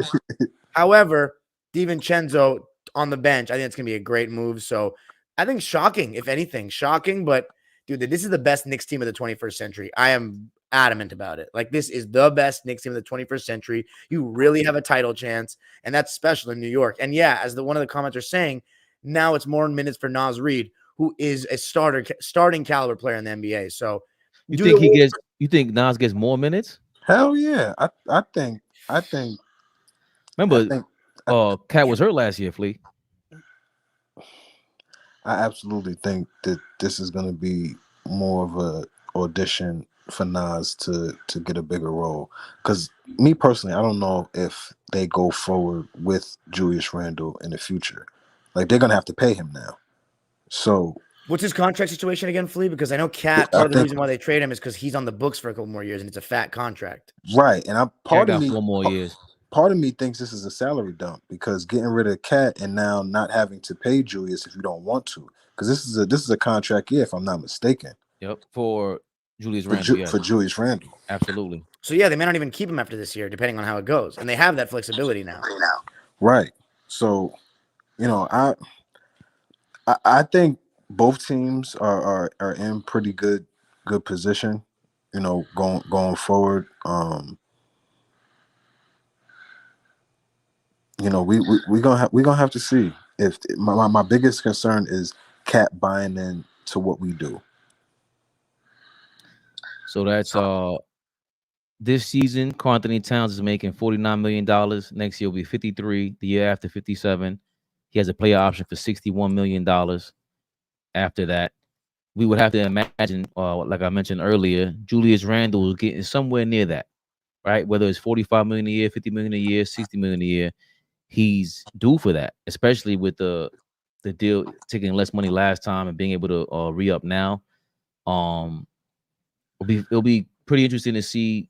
However, DiVincenzo on the bench, I think it's going to be a great move. So I think shocking, if anything, shocking. But dude, this is the best Knicks team of the 21st century. I am adamant about it. Like, this is the best Knicks team of the 21st century. You really have a title chance, and that's special in New York. And yeah, as one of the commenters saying, now it's more minutes for Naz Reid, who is a starting caliber player in the NBA. So You think Nas gets more minutes? Hell yeah. I think Remember, Cat was hurt last year, Flea. I absolutely think that this is going to be more of a audition for Nas to get a bigger role. Because me personally, I don't know if they go forward with Julius Randle in the future. Like, they're going to have to pay him now. So what's his contract situation again, Flea? Because I know Cat, part of the reason why they trade him is because he's on the books for a couple more years and it's a fat contract. Right. And part of me 4 more years. Part of me thinks this is a salary dump because getting rid of Cat and now not having to pay Julius if you don't want to, because this is a contract year, if I'm not mistaken. Yep, for Julius Randle. For Julius Randle, absolutely. So yeah, they may not even keep him after this year, depending on how it goes, and they have that flexibility now. Right. So, I think both teams are in pretty good position, going forward. We're gonna have to see. If my biggest concern is Cat buying in to what we do. So that's this season, Karl Anthony Towns is making $49 million. Next year will be 53. The year after, 57. He has a player option for $61 million. After that, we would have to imagine, like I mentioned earlier, Julius Randle is getting somewhere near that, right? Whether it's $45 million a year, $50 million a year, $60 million a year. He's due for that, especially with the deal taking less money last time and being able to re-up now. It'll be pretty interesting to see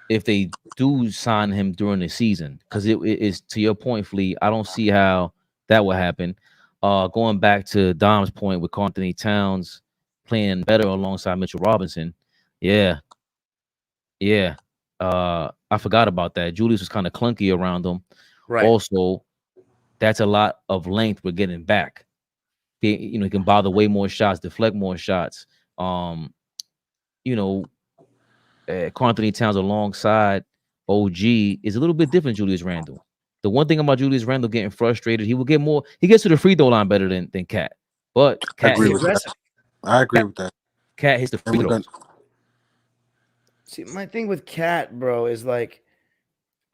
if they do sign him during the season, because it is, to your point, Flea, I don't see how that will happen. Going back to Dom's point with Karl Anthony Towns playing better alongside Mitchell Robinson, yeah. I forgot about that. Julius was kind of clunky around him. Right. Also, that's a lot of length we're getting back. He can bother way more shots, deflect more shots. Karl Anthony Towns alongside OG is a little bit different. Julius Randle. The one thing about Julius Randle getting frustrated, he will get more. He gets to the free throw line better than Cat. But Cat, I agree with that. Cat hits the free throws. See, my thing with Cat, bro, is like,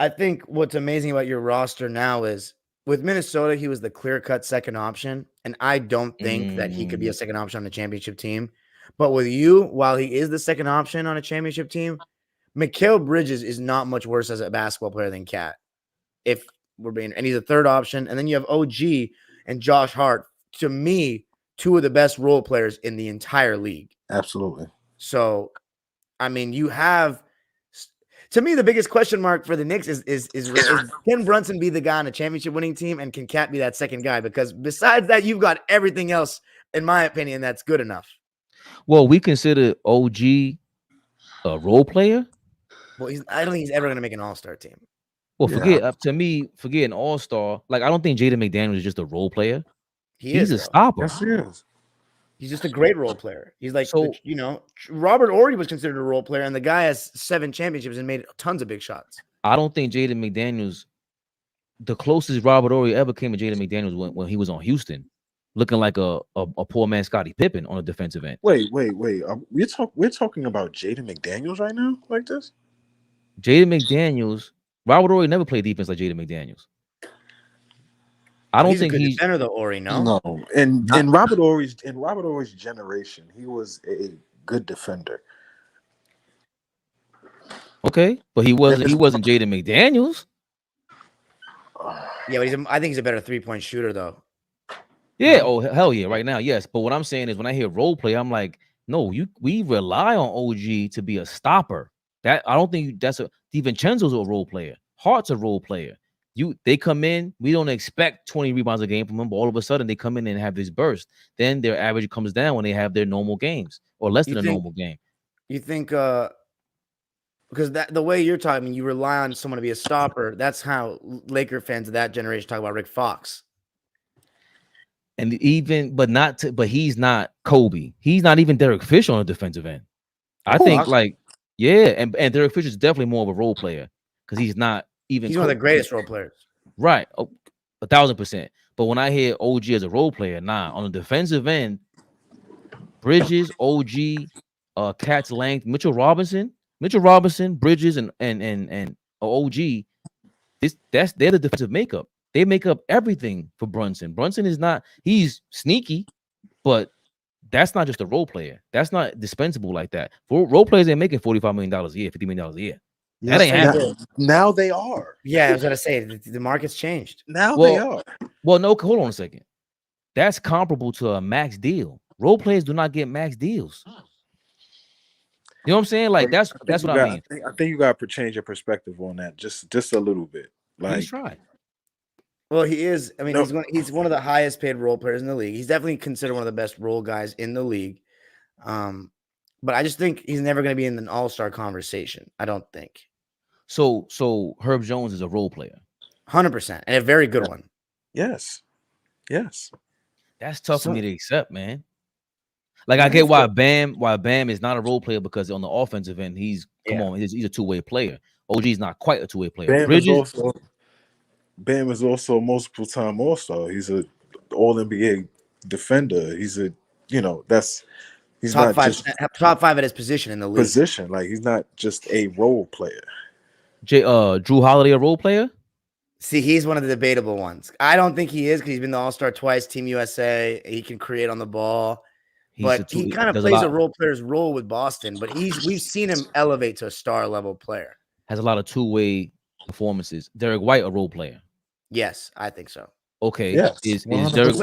I think what's amazing about your roster now is with Minnesota, he was the clear-cut second option, and I don't think that he could be a second option on the championship team. But with you, while he is the second option on a championship team, Mikal Bridges is not much worse as a basketball player than Cat. If we're being, and he's a third option. And then you have OG and Josh Hart. To me, two of the best role players in the entire league. Absolutely. So, I mean, you have. To me, the biggest question mark for the Knicks is can Brunson be the guy on a championship winning team, and can Cat be that second guy? Because besides that, you've got everything else, in my opinion, that's good enough. Well, we consider OG a role player. Well, I don't think he's ever going to make an all-star team. Well, forget an all-star. Like, I don't think Jaden McDaniels is just a role player. He's a stopper. Yes, he is. He's just a great role player. He's like, So- Robert Ory was considered a role player, and the guy has 7 championships and made tons of big shots. I don't think Jaden McDaniels, the closest Robert Ory ever came to Jaden McDaniels when he was on Houston, looking like a poor man Scottie Pippen on a defensive end. Wait. We're talking about Jaden McDaniels right now, like this? Jaden McDaniels, Robert Ory never played defense like Jaden McDaniels. I don't He's think a good he's defender, though, Ory. No, No. In Robert Ory's generation, he was a good defender. okay, but he wasn't Jaden McDaniels. yeah, but I think he's a better 3-point shooter, though. Yeah, oh hell yeah, right now, yes. But what I'm saying is when I hear role play, I'm like, no, we rely on OG to be a stopper. That I don't think that's DiVincenzo's a role player. Hart's a role player. They come in, we don't expect 20 rebounds a game from them, but all of a sudden they come in and have this burst. Then their average comes down when they have their normal games or less than a normal game. You think because the way you're talking, you rely on someone to be a stopper. That's how Laker fans of that generation talk about Rick Fox. And but he's not Kobe. He's not even Derek Fisher on the defensive end. I think and Derek Fisher is definitely more of a role player because he's not even. He's one of the greatest role players. Right. 1,000%. But when I hear OG as a role player, on the defensive end, Bridges, OG, Cat's length, Mitchell Robinson, Bridges, and OG. They're the defensive makeup. They make up everything for Brunson. Brunson is not, he's sneaky, but that's not just a role player. That's not dispensable like that. For role players, they're making $45 million a year, $50 million a year. That ain't happening. Now they are. Yeah, I was gonna say the market's changed. Now they are. Well, no, hold on a second. That's comparable to a max deal. Role players do not get max deals. You know what I'm saying? Like that's what I mean. I think you got to change your perspective on that just a little bit. Like, He's right. Well, he is. I mean, he's one of the highest paid role players in the league. He's definitely considered one of the best role guys in the league. But I just think he's never going to be in an all-star conversation. I don't think. So Herb Jones is a role player. 100%, and a very good one. Yes. That's tough for me to accept, man. Like I get why Bam is not a role player because on the offensive end, he's a two-way player. OG's not quite a two-way player. Bam is also a multiple-time All-Star. He's a All-NBA defender. He's top five at his position in the league. Like he's not just a role player. Drew Holiday a role player? See, he's one of the debatable ones. I don't think he is because he's been the All-Star twice, Team USA. He can create on the ball. But he kind of plays a role player's role with Boston. But we've seen him elevate to a star-level player. Has a lot of two-way performances. Derek White a role player? Yes, I think so. Okay. Yes, is Derek?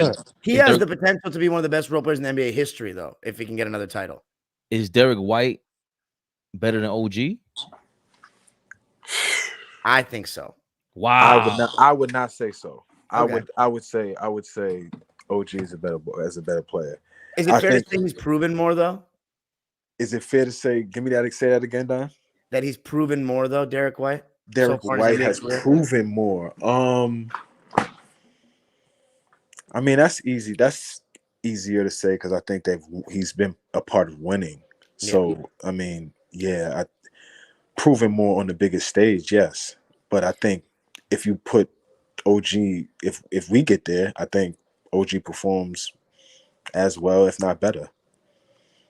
He has the potential to be one of the best role players in NBA history, though, if he can get another title. Is Derek White better than OG? I think so. Wow. I would not say so. Okay. I would say OG is a better player. Is it fair to say he's proven more though? Is it fair to say? Say that again, Don. That he's proven more though, Derek White. Derek White has proven more. I mean, that's easy. That's easier to say because I think he's been a part of winning. So I mean, proven more on the biggest stage, yes. But I think if you put OG, if we get there, I think OG performs as well, if not better.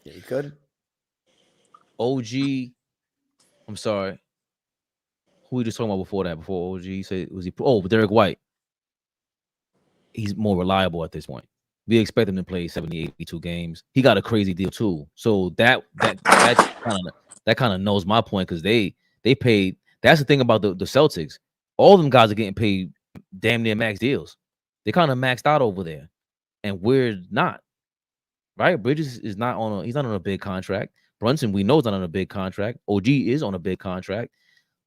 Yeah, you could. OG, I'm sorry. Who we just talking about before that? Before OG, you said Derek White. He's more reliable at this point. We expect him to play 70, 82 games. He got a crazy deal too. So that kind of knows my point because they paid. That's the thing about the Celtics. All them guys are getting paid damn near max deals. They kind of maxed out over there, and we're not. Right? Bridges is not on. He's not on a big contract. Brunson, we know, is not on a big contract. OG is on a big contract.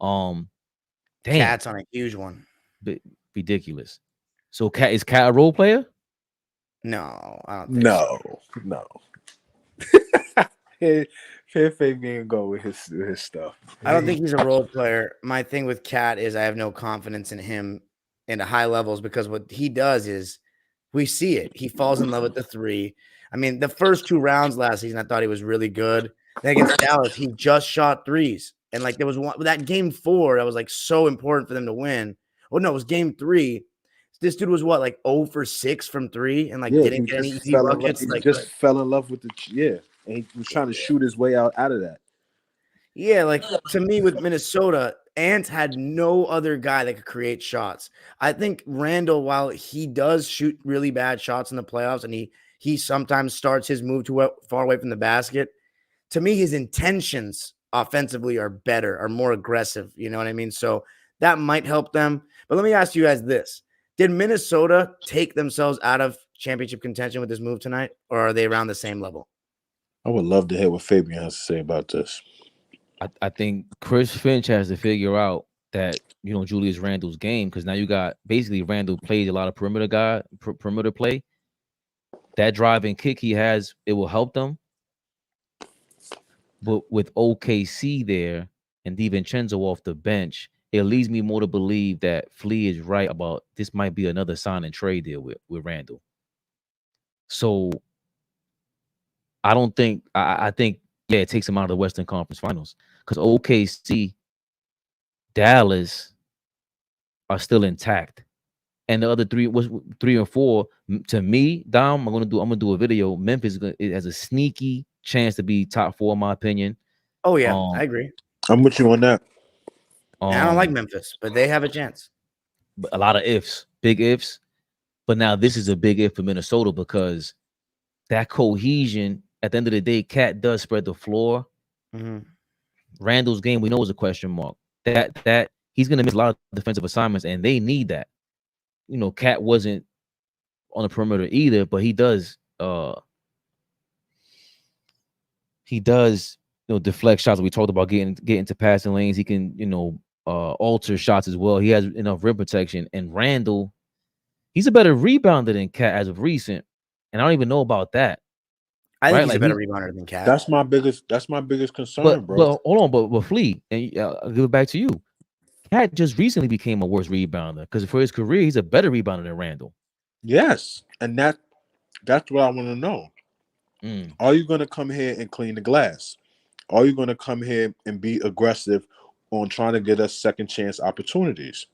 Damn, Cat's on a huge one. Ridiculous. So is Cat a role player? No, I don't think so. No. Here Fabian go with his stuff. I don't think he's a role player. My thing with Cat is I have no confidence in him in the high levels because what he does is we see it. He falls in love with the three. I mean, the first 2 rounds last season, I thought he was really good. Then against Dallas, he just shot threes. And like there was one that game 4 that was like so important for them to win. Oh no, it was game 3. This dude was what, like 0 for 6 from 3 and like didn't get any easy buckets. He just fell in love with and he was trying to shoot his way out of that. Yeah, like to me with Minnesota, Ant had no other guy that could create shots. I think Randle, while he does shoot really bad shots in the playoffs and he sometimes starts his move too far away from the basket, to me his intentions offensively are better, are more aggressive. You know what I mean? So that might help them. But let me ask you guys this. Did Minnesota take themselves out of championship contention with this move tonight, or are they around the same level? I would love to hear what Fabian has to say about this. I think Chris Finch has to figure out that, Julius Randle's game, because now you got basically Randle plays a lot of perimeter play. That drive and kick he has, it will help them. But with OKC there and Divincenzo off the bench, it leads me more to believe that Flea is right about this might be another sign and trade deal with Randle. So I don't think I think it takes him out of the Western Conference Finals because OKC, Dallas are still intact, and the other 3 and 4 to me, Dom. I'm gonna do a video. Memphis has a sneaky chance to be top 4 in my opinion. Oh yeah, I agree. I'm with you on that. I don't like Memphis, but they have a chance. But a lot of ifs, big ifs. But now this is a big if for Minnesota because that cohesion. At the end of the day, Cat does spread the floor. Mm-hmm. Randle's game, we know, is a question mark. That he's going to miss a lot of defensive assignments, and they need that. Cat wasn't on the perimeter either, but he does. Deflect shots. We talked about getting to passing lanes. He can, alter shots as well. He has enough rim protection. And Randle, he's a better rebounder than Cat as of recent, and I don't even know about that. I think he's a better rebounder than Cat. That's my biggest concern, bro. But hold on, but Flea, and I'll give it back to you. Cat just recently became a worse rebounder because for his career, he's a better rebounder than Randle. Yes, and that's what I want to know. Are you going to come here and clean the glass? Are you going to come here and be aggressive on trying to get us second chance opportunities?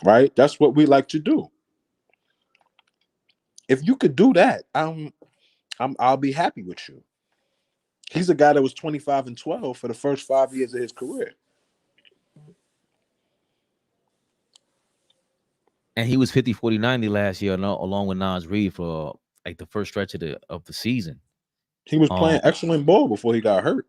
Right? That's what we like to do. If you could do that, I'll be happy with you. He's a guy that was 25 and 12 for the first 5 years of his career. And he was 50, 40, 90 last year, along with Nas Reed for like the first stretch of the season. He was playing excellent ball before he got hurt.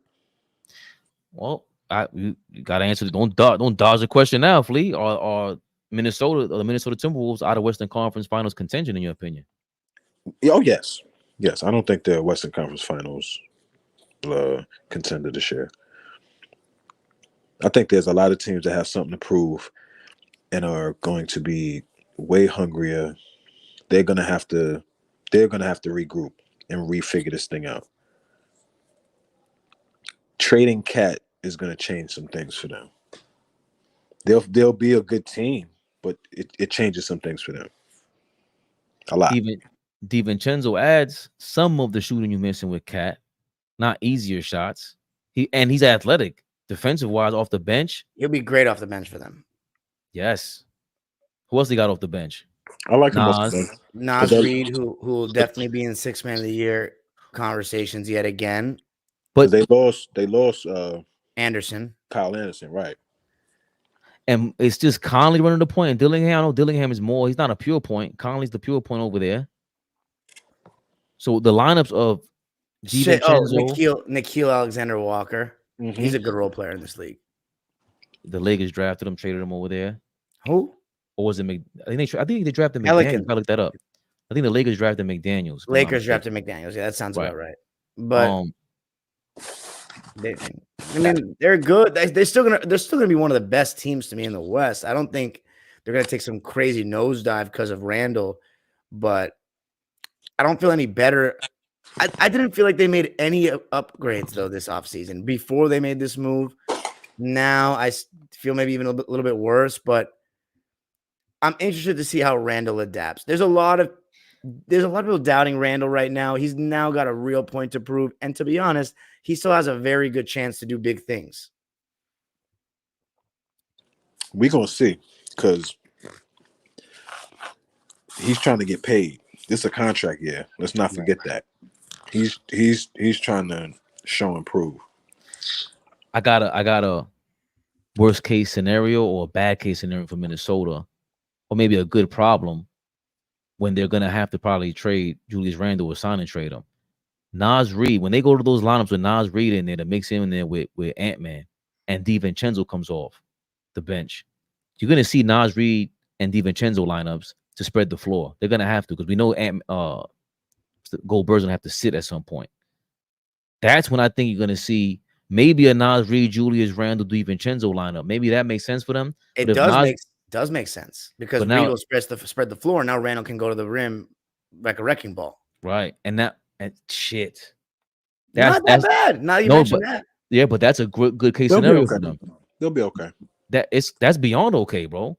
Well, you got to answer. Don't dodge the question now, Flea. Are Minnesota or the Minnesota Timberwolves out of Western Conference Finals contention, in your opinion? Oh, yes. Yes, I don't think they're Western Conference Finals contender this year. I think there's a lot of teams that have something to prove and are going to be way hungrier. They're gonna have to regroup and refigure this thing out. Trading Cat is gonna change some things for them. They'll be a good team, but it changes some things for them. A lot. Even DiVincenzo adds some of the shooting you missing with Cat, not easier shots. He's athletic, defensive wise, off the bench. He'll be great off the bench for them. Yes. Who else they got off the bench? I like him off the bench. Nas Reed, who will definitely be in 6 Man of the Year conversations yet again. But they lost Anderson. Kyle Anderson, right. And it's just Conley running the point. And Dillingham, I know Dillingham is more. He's not a pure point. Conley's the pure point over there. So the lineups of DiVincenzo, Nikhil Alexander Walker. Mhm. He's a good role player in this league. the Lakers drafted him, traded him over there. Who? Or was it I think they drafted McDaniels. Pelicans. I looked that up. I think the Lakers drafted McDaniels. if I'm not Lakers mistaken. drafted McDaniels. Yeah, that sounds Right. about right. But They, I mean, they're good. They're still gonna be one of the best teams to me in the West. I don't think they're gonna take some crazy nosedive because of Randle, but I don't feel any better. I didn't feel like they made any upgrades though this offseason before they made this move. Now I feel maybe even a little bit worse, but I'm interested to see how Randle adapts. There's a lot of people doubting Randle right now. He's now got a real point to prove, and to be honest, he still has a very good chance to do big things. We gonna see, because he's trying to get paid. This is a contract year. Let's not forget that. He's trying to show and prove. I got a worst case scenario or a bad case scenario for Minnesota, or maybe a good problem when they're gonna have to probably trade Julius Randle or sign and trade him. Naz Reid, when they go to those lineups with Naz Reid in there to mix in there with Ant-Man, and DiVincenzo comes off the bench, you're gonna see Naz Reid and DiVincenzo lineups to spread the floor. They're gonna have to, because we know Goldberg's gonna have to sit at some point. That's when I think you're gonna see maybe a Naz Reid, Julius Randle, DiVincenzo lineup. Maybe that makes sense for them. It does make sense because now, Reid will spread the floor. Now Randle can go to the rim like a wrecking ball. Right, and shit. That's not that bad. Now you mentioned that. Yeah, but that's a good case They'll be scenario okay. for them. They'll be okay. That's beyond okay, bro.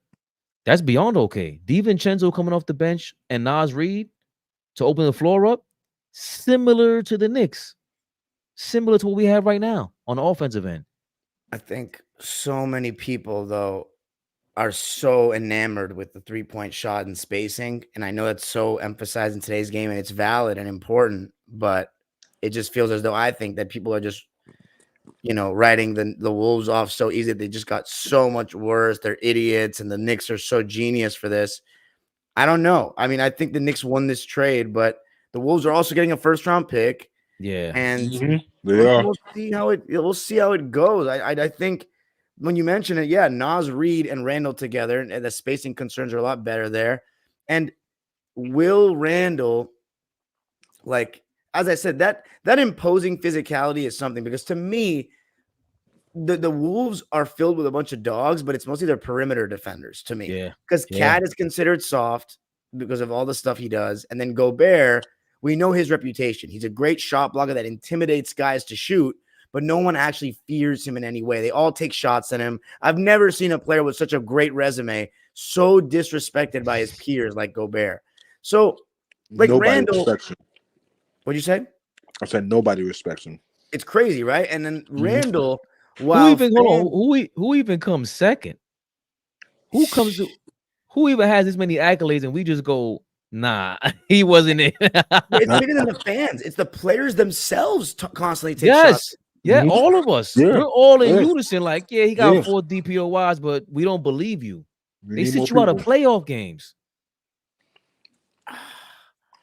That's beyond okay. DiVincenzo coming off the bench and Naz Reid to open the floor up, similar to the Knicks, similar to what we have right now on the offensive end. I think so many people though are so enamored with the 3-point shot and spacing, and I know that's so emphasized in today's game, and it's valid and important, but it just feels as though I think that people are just, writing the Wolves off so easy. They just got so much worse. They're idiots, and the Knicks are so genius for this. I don't know. I mean, I think the Knicks won this trade, but the Wolves are also getting a first-round pick. Yeah, and we'll see how it goes. I think when you mention it, yeah, Naz Reid and Randle together, and the spacing concerns are a lot better there. And will Randle, like, as I said, that imposing physicality is something, because to me, the Wolves are filled with a bunch of dogs, but it's mostly their perimeter defenders to me. Yeah. Because Cat is considered soft because of all the stuff he does. And then Gobert, we know his reputation. He's a great shot blocker that intimidates guys to shoot, but no one actually fears him in any way. They all take shots at him. I've never seen a player with such a great resume so disrespected by his peers like Gobert. So, like, nobody Randle, respects him. What'd you say? I said nobody respects him. It's crazy, right? And then Randle, who even comes second? Who even has this many accolades, and we just go, nah, he wasn't it. It's bigger than the fans. It's the players themselves constantly take shots. Yeah, all of us. Yeah. We're all in unison. Like, yeah, he got 4 DPOYs, but we don't believe you. They sit you out of playoff games.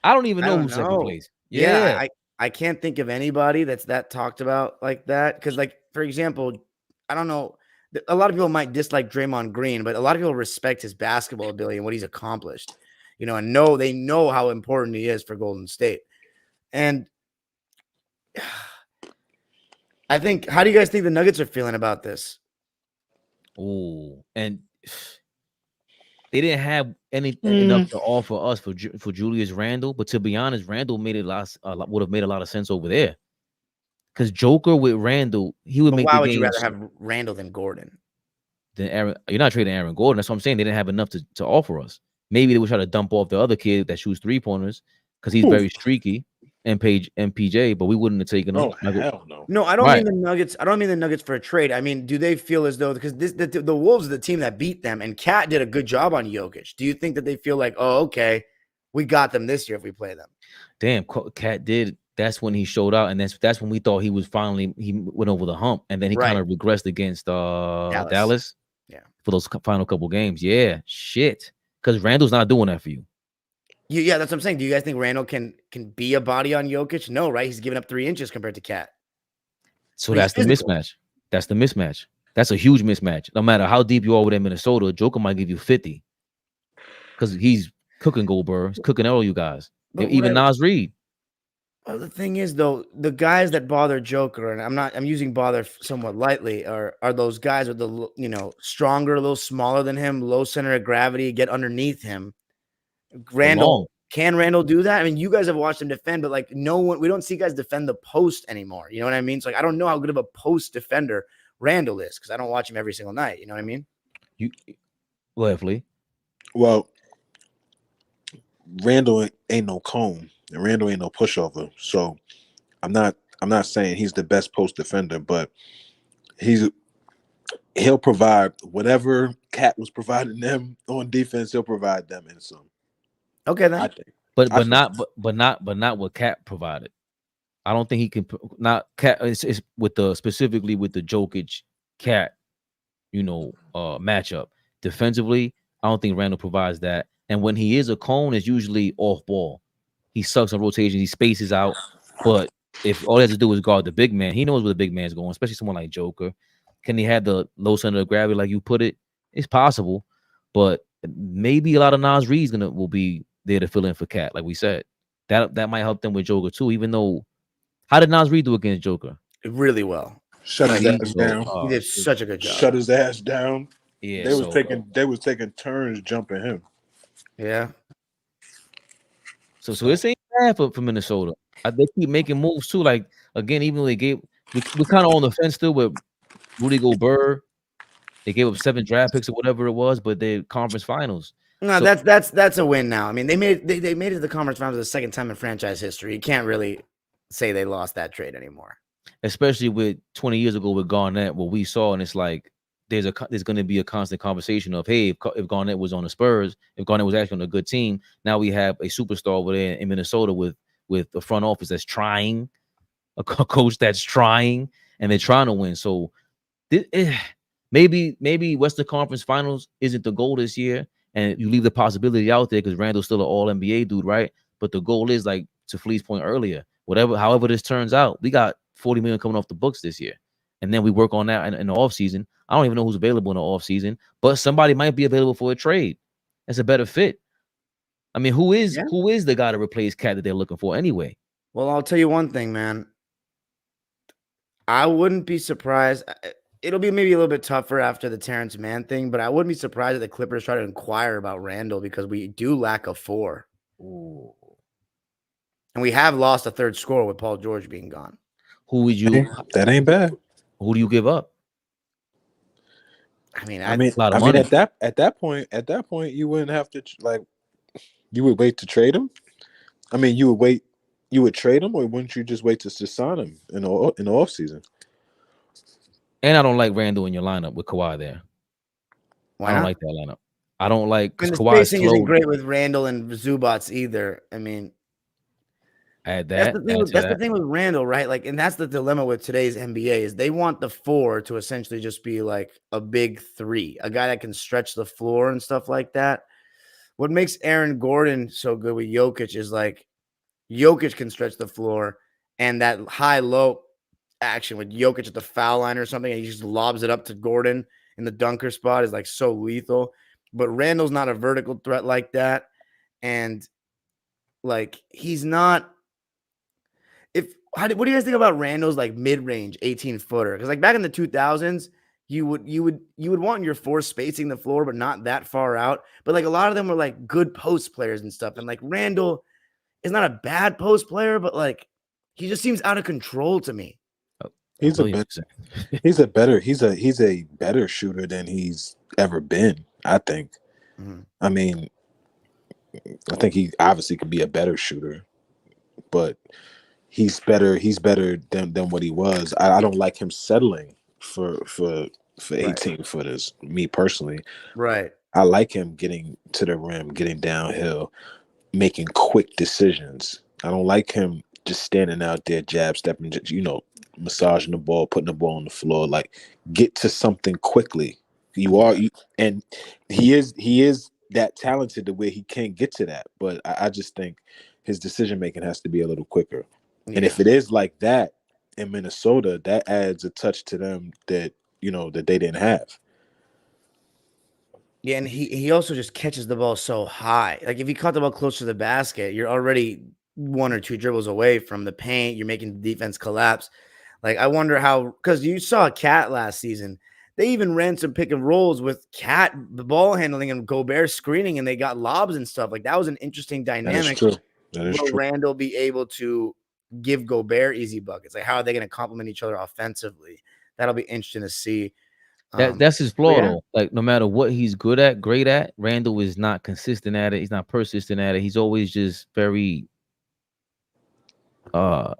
I don't even know who's second place. Yeah, I can't think of anybody that's talked about like that. Because, like, for example, I don't know. A lot of people might dislike Draymond Green, but a lot of people respect his basketball ability and what he's accomplished. And they know how important he is for Golden State. And I think, how do you guys think the Nuggets are feeling about this? Oh, and they didn't have anything enough to offer us for Julius Randle. But to be honest, Randle would have made a lot of sense over there. Because Joker with Randle, he would make the game. Why would you rather have Randle than Gordon? Than Aaron? You're not trading Aaron Gordon. That's what I'm saying. They didn't have enough to offer us. Maybe they would try to dump off the other kid that shoots 3-pointers because he's very streaky, MPJ, but we wouldn't have taken him. Hell no. No, I don't mean the Nuggets. I don't mean the Nuggets for a trade. I mean, do they feel as though, because the Wolves are the team that beat them, and Cat did a good job on Jokic. Do you think that they feel like, oh, okay, we got them this year if we play them? Damn, Cat did. That's when he showed out, and that's when we thought he went over the hump, and then he kind of regressed against Dallas. Yeah, for those final couple games. Yeah, shit. Because Randle's not doing that for you. Yeah, that's what I'm saying. Do you guys think Randle can be a body on Jokic? No, right? He's giving up 3 inches compared to Cat. So But that's the mismatch. That's the mismatch. That's a huge mismatch. No matter how deep you are within Minnesota, Joker might give you 50 because he's cooking Goldberg. He's cooking all you guys. But Even Nas Reed. Well, the thing is, though, the guys that bother Joker, and I'm using bother somewhat lightly, are those guys with the stronger, a little smaller than him, low center of gravity, get underneath him. Randle, can Randle do that? I mean, you guys have watched him defend, but like we don't see guys defend the post anymore. You know what I mean? So like, I don't know how good of a post defender Randle is because I don't watch him every single night. You know what I mean? Lovely. Well, Randle ain't no cone, and Randle ain't no pushover. So I'm not saying he's the best post defender, but he'll provide whatever Cat was providing them on defense. He'll provide them in some. Okay, then. I think. But not what Cat provided. I don't think he can. Not Cat. It's with the specifically with the Jokic Cat, matchup defensively. I don't think Randle provides that. And when he is a cone, it's usually off ball. He sucks on rotation. He spaces out. But if all he has to do is guard the big man, he knows where the big man's going, especially someone like Joker. Can he have the low center of gravity like you put it? It's possible. But maybe a lot of Nas Reed's will be there to fill in for Cat, like we said. That might help them with Joker too, even though how did Nas Reed do against Joker? Really well. Shut his ass down. He did such a good job. Shut his ass down. Yeah, they was taking turns jumping him. Yeah. So it ain't bad for Minnesota. They keep making moves too. Like again, even though they gave we're kind of on the fence still with Rudy Gobert. They gave up 7 draft picks or whatever it was, but they conference finals. No, so, that's a win now. I mean, they made it to the conference finals the second time in franchise history. You can't really say they lost that trade anymore. Especially with 20 years ago with Garnett, what we saw, and it's like there's going to be a constant conversation of, hey, if Garnett was on the Spurs, if Garnett was actually on a good team, now we have a superstar over there in Minnesota with the front office that's trying, a coach that's trying, and they're trying to win. So maybe Western Conference Finals isn't the goal this year, and you leave the possibility out there because Randle's still an All-NBA dude, right? But the goal is, like to Flea's point earlier, however this turns out, we got $40 million coming off the books this year. And then we work on that in the offseason. I don't even know who's available in the offseason, but somebody might be available for a trade. That's a better fit. I mean, who is the guy to replace Cat that they're looking for anyway? Well, I'll tell you one thing, man. I wouldn't be surprised. It'll be maybe a little bit tougher after the Terrance Mann thing, but I wouldn't be surprised if the Clippers try to inquire about Randle because we do lack a 4. Ooh. And we have lost a third scorer with Paul George being gone. Who would you? That ain't bad. Who do you give up? I mean, a lot of money. At that point, you wouldn't have to you would wait to trade him. I mean, you would trade him, or wouldn't you just wait to sign him in the offseason? And I don't like Randle in your lineup with Kawhi there. I don't like that lineup. I don't like because Kawhi isn't great with Randle and Zubats either. I mean, that's the thing with Randle, right? Like, and that's the dilemma with today's NBA is they want the 4 to essentially just be like a big 3, a guy that can stretch the floor and stuff like that. What makes Aaron Gordon so good with Jokic is like Jokic can stretch the floor, and that high-low action with Jokic at the foul line or something, and he just lobs it up to Gordon in the dunker spot is like so lethal. But Randle's not a vertical threat like that, and like he's not. What do you guys think about Randle's like mid-range 18-footer? Because like back in the 2000s, you would want your 4 spacing the floor, but not that far out. But like a lot of them were like good post players and stuff. And like Randle is not a bad post player, but like he just seems out of control to me. He's a better shooter than he's ever been, I think. Mm-hmm. I mean, I think he obviously could be a better shooter, but he's better than what he was. I don't like him settling for 18 footers, me personally. Right. I like him getting to the rim, getting downhill, making quick decisions. I don't like him just standing out there, jab stepping, massaging the ball, putting the ball on the floor. Like, get to something quickly. And he is that talented the way he can get to that. But I just think his decision making has to be a little quicker. Yeah. And if it is like that in Minnesota, that adds a touch to them that that they didn't have. Yeah, and he also just catches the ball so high. Like if you caught the ball close to the basket, you're already 1 or 2 dribbles away from the paint. You're making the defense collapse. Like I wonder how, because you saw Cat last season. They even ran some pick and rolls with Cat, the ball handling, and Gobert screening, and they got lobs and stuff. Like that was an interesting dynamic. That is true. That is Will true. Randle be able to give Gobert easy buckets? Like how are they going to complement each other offensively? That'll be interesting to see. That's his flaw, yeah. though. Like no matter what he's good at, great at, Randall is not consistent at it. He's not persistent at it. He's always just very, the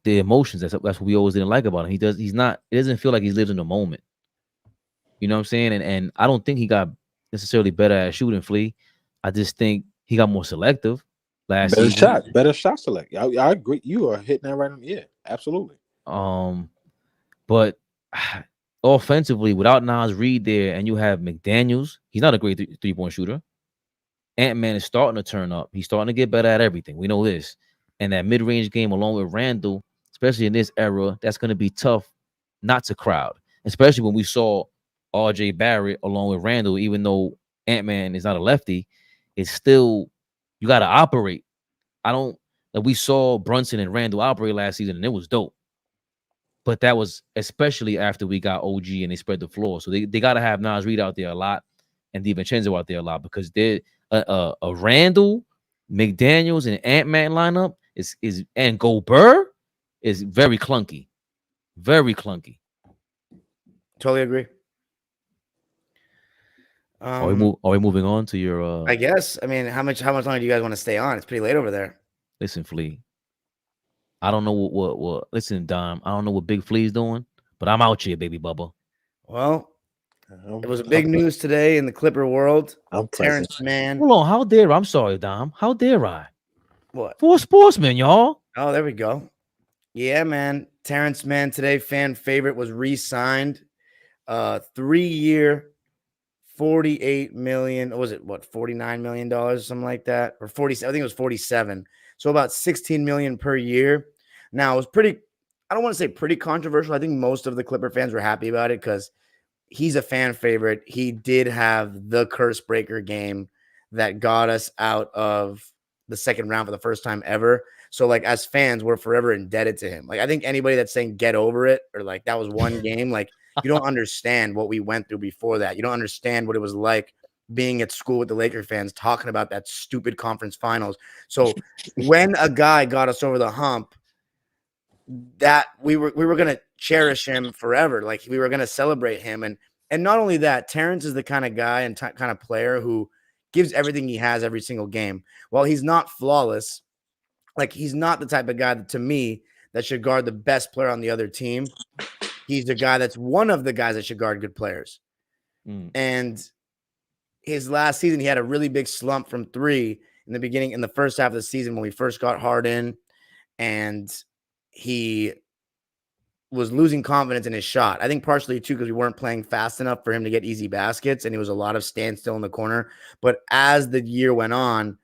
emotions. That's what we always didn't like about him. He's not. It doesn't feel like he lives in the moment. You know what I'm saying? And I don't think he got necessarily better at shooting, Flea. I just think he got more selective last season. Better shot select. I agree. You are hitting that right on. Yeah, absolutely. But offensively, without Nas Reed there, and you have McDaniels, he's not a great three-point shooter. Ant-Man is starting to turn up. He's starting to get better at everything. We know this. And that mid-range game, along with Randall, especially in this era, that's going to be tough not to crowd. Especially when we saw R.J. Barrett along with Randall, even though Ant-Man is not a lefty, it's still, you got to operate. We saw Brunson and Randall operate last season, and it was dope. But that was especially after we got OG and they spread the floor. So they got to have Nas Reed out there a lot and DiVincenzo out there a lot, because they're a Randall, McDaniels, and Ant-Man lineup is and Gobert is very clunky. Very clunky. Totally agree. Are we moving on to your I guess. I mean, how much longer do you guys want to stay on? It's pretty late over there. Listen, Flea. I don't know what listen, Dom. I don't know what Big Flea's doing, but I'm out here, baby Bubba. Well, it was a big news today in the Clipper world. Terrance Mann. Hold on, how dare I'm sorry, Dom. How dare I? What? For a sportsman, y'all. Oh, there we go. Yeah, man. Terrance Mann today, fan favorite, was re-signed. 3-year, $48 million. What was it? What, $49 million, something like that? Or 40, I think it was 47. So about $16 million per year. Now, it was pretty, I don't want to say pretty controversial. I think most of the Clipper fans were happy about it because he's a fan favorite. He did have the curse breaker game that got us out of the second round for the first time ever. So, like, as fans, we're forever indebted to him. Like, I think anybody that's saying get over it or like that was one game, like, you don't understand what we went through before that. You don't understand what it was like being at school with the Laker fans talking about that stupid conference finals. So when a guy got us over the hump, that we were going to cherish him forever. Like we were going to celebrate him. And not only that, Terrance is the kind of guy and kind of player who gives everything he has every single game. While he's not flawless, like he's not the type of guy that, to me, that should guard the best player on the other team. He's the guy that's one of the guys that should guard good players. And his last season, he had a really big slump from three in the first half of the season when we first got Harden, and he was losing confidence in his shot. I think partially too because we weren't playing fast enough for him to get easy baskets, and it was a lot of standstill in the corner. But as the year went on,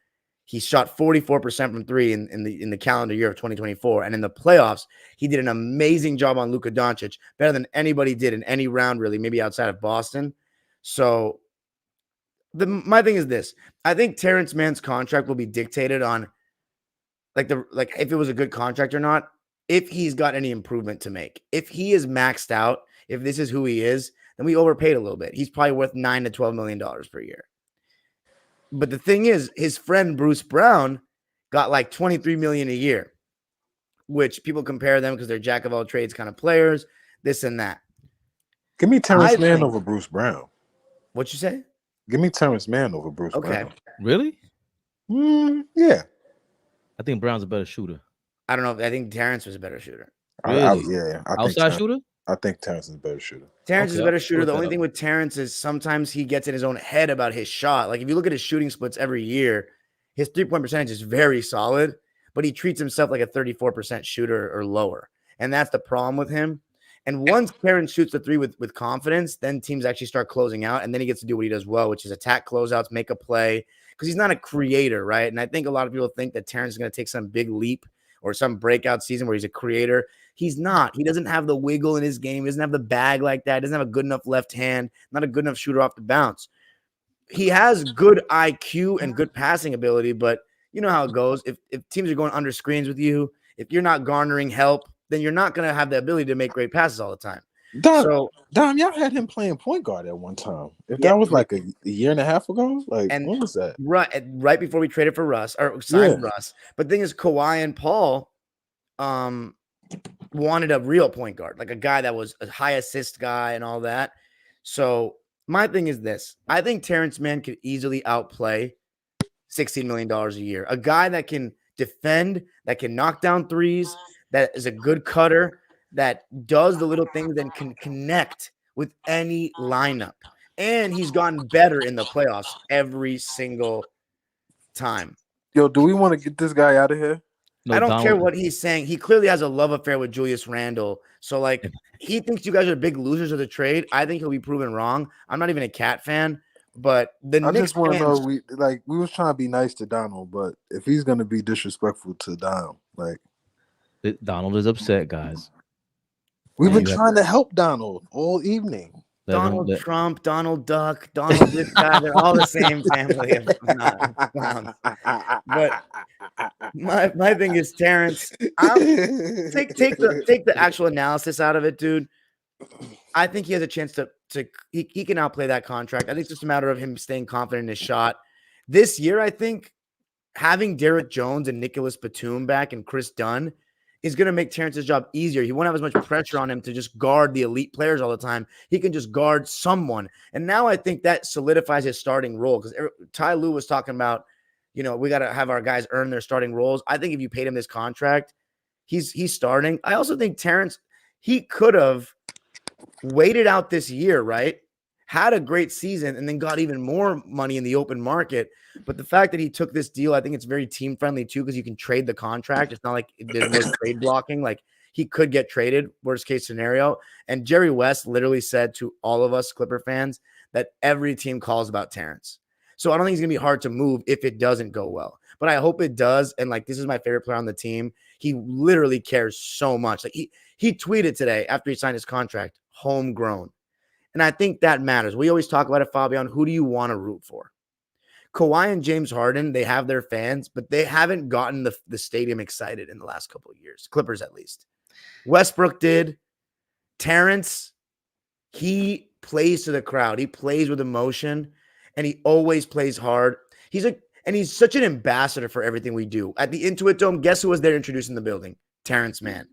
he shot 44% from three in the calendar year of 2024, and in the playoffs, he did an amazing job on Luka Doncic, better than anybody did in any round, really, maybe outside of Boston. So my thing is this: I think Terrance Mann's contract will be dictated on like if it was a good contract or not, if he's got any improvement to make. If he is maxed out, if this is who he is, then we overpaid a little bit. He's probably worth $9 to $12 million per year. But the thing is, his friend Bruce Brown got like $23 million a year, which people compare them because they're jack of all trades kind of players, this and that. Give me Terrance Mann over Bruce Brown. What you say? Give me Terrance Mann over Bruce Brown. Really? Yeah. I think Brown's a better shooter. I don't know. I think Terrance was a better shooter. Really? Outside shooter? I think Terrance is a better shooter. Terrance is a better shooter. The only thing with Terrance is sometimes he gets in his own head about his shot. Like if you look at his shooting splits every year, his 3-point percentage is very solid, but he treats himself like a 34% shooter or lower. And that's the problem with him. And once Terrance shoots the three with confidence, then teams actually start closing out, and then he gets to do what he does well, which is attack closeouts, make a play, because he's not a creator, right? And I think a lot of people think that Terrance is going to take some big leap or some breakout season where he's a creator. He's not. He doesn't have the wiggle in his game. He doesn't have the bag like that. He doesn't have a good enough left hand, not a good enough shooter off the bounce. He has good IQ and good passing ability, but you know how it goes. If teams are going under screens with you, if you're not garnering help, then you're not going to have the ability to make great passes all the time. Dom, y'all had him playing point guard at one time. If that was like a year and a half ago, like when was that? Right before we traded for Russ or signed Russ. But the thing is, Kawhi and Paul wanted a real point guard, like a guy that was a high assist guy and all that. So my thing is this. I think Terrance Mann could easily outplay $16 million a year. A guy that can defend, that can knock down threes, that is a good cutter, that does the little things and can connect with any lineup. And he's gotten better in the playoffs every single time. Yo, do we want to get this guy out of here? No, I don't care what he's saying. He clearly has a love affair with Julius Randle. So, like, he thinks you guys are big losers of the trade. I think he'll be proven wrong. I'm not even a Cat fan, but the Knicks just want to know, we was trying to be nice to Donald, but if he's going to be disrespectful to Donald, like. Donald is upset, guys. We've been trying to help Donald all evening. Donald Trump, Donald Duck, Donald this guy, they're all the same family of clowns. But my thing is, Terrance, take the actual analysis out of it, dude. I think he has a chance to he can outplay that contract. I think it's just a matter of him staying confident in his shot. This year, I think having Derrick Jones and Nicholas Batum back and Chris Dunn is going to make Terrance's job easier. He won't have as much pressure on him to just guard the elite players all the time. He can just guard someone. And now I think that solidifies his starting role, because Ty Lue was talking about, you know, we got to have our guys earn their starting roles. I think if you paid him this contract, he's starting. I also think Terrance, he could have waited out this year, right? Had a great season and then got even more money in the open market. But the fact that he took this deal, I think it's very team friendly too, because you can trade the contract. It's not like there's no trade blocking. Like, he could get traded, worst case scenario. And Jerry West literally said to all of us Clipper fans that every team calls about Terrance. So I don't think it's going to be hard to move if it doesn't go well. But I hope it does. And like, this is my favorite player on the team. He literally cares so much. Like, he tweeted today after he signed his contract, homegrown. And I think that matters. We always talk about it, Fabian. Who do you want to root for? Kawhi and James Harden, they have their fans, but they haven't gotten the stadium excited in the last couple of years. Clippers, at least. Westbrook did. Terrance, he plays to the crowd. He plays with emotion, and he always plays hard. He's such an ambassador for everything we do. At the Intuit Dome, guess who was there introducing the building? Terrance Mann.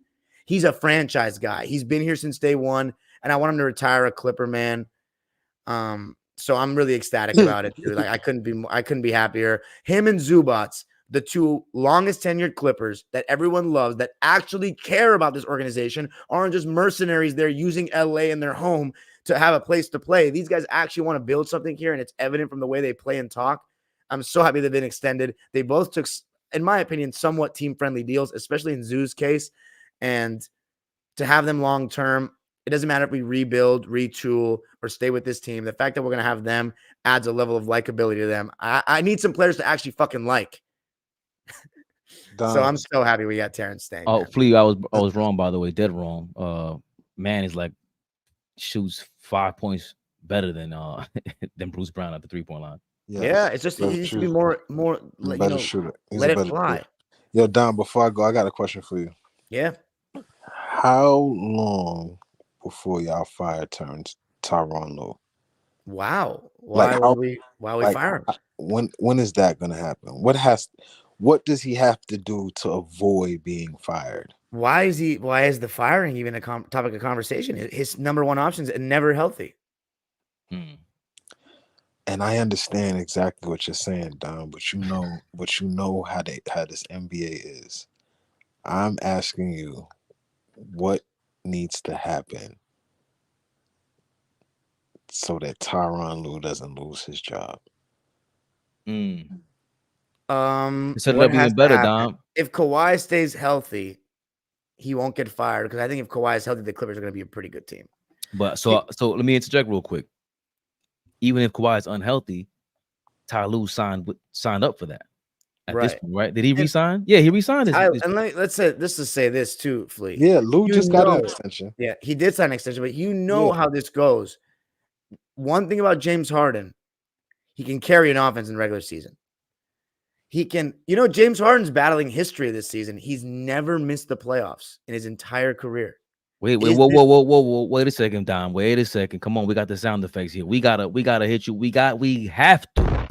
He's a franchise guy. He's been here since day one, and I want him to retire a Clipper, man. So I'm really ecstatic about it, dude. Like, I couldn't be happier. Him and Zubats, the two longest tenured Clippers that everyone loves, that actually care about this organization, aren't just mercenaries there using LA in their home to have a place to play. These guys actually want to build something here, and it's evident from the way they play and talk. I'm so happy they've been extended. They both took, in my opinion, somewhat team-friendly deals, especially in Zoo's case. And to have them long-term, it doesn't matter if we rebuild, retool, or stay with this team. The fact that we're going to have them adds a level of likability to them. I need some players to actually fucking like. So I'm so happy we got Terrance staying. Oh, Flea, I was wrong, by the way. Dead wrong. Man is like shoots 5 points better than Bruce Brown at the 3-point line. Yeah, it's just he needs to be more better shooter. Let it fly. Yo, Don, before I go, I got a question for you. Yeah. How long before y'all fire Tyronn Lue? Wow. Why we fire him? When is that gonna happen? What does he have to do to avoid being fired? Why is the firing even a topic of conversation? His number one option is never healthy. And I understand exactly what you're saying, Don, but you know how this NBA is. I'm asking you, what needs to happen so that Tyronn Lue doesn't lose his job? Set it up even better, Dom. If Kawhi stays healthy, he won't get fired because I think if Kawhi is healthy, the Clippers are going to be a pretty good team. But so let me interject real quick. Even if Kawhi is unhealthy, Ty Lue signed up for that at this point, right? Did he resign? Yeah, he resigned. And let's say this to say this too, Flea. Yeah, Lue just got an extension. Yeah, he did sign an extension, but how this goes. One thing about James Harden, he can carry an offense in regular season. He can, James Harden's battling history this season. He's never missed the playoffs in his entire career. Wait, whoa. Wait a second, Dom. Wait a second. Come on, we got the sound effects here. We gotta hit you. We have to.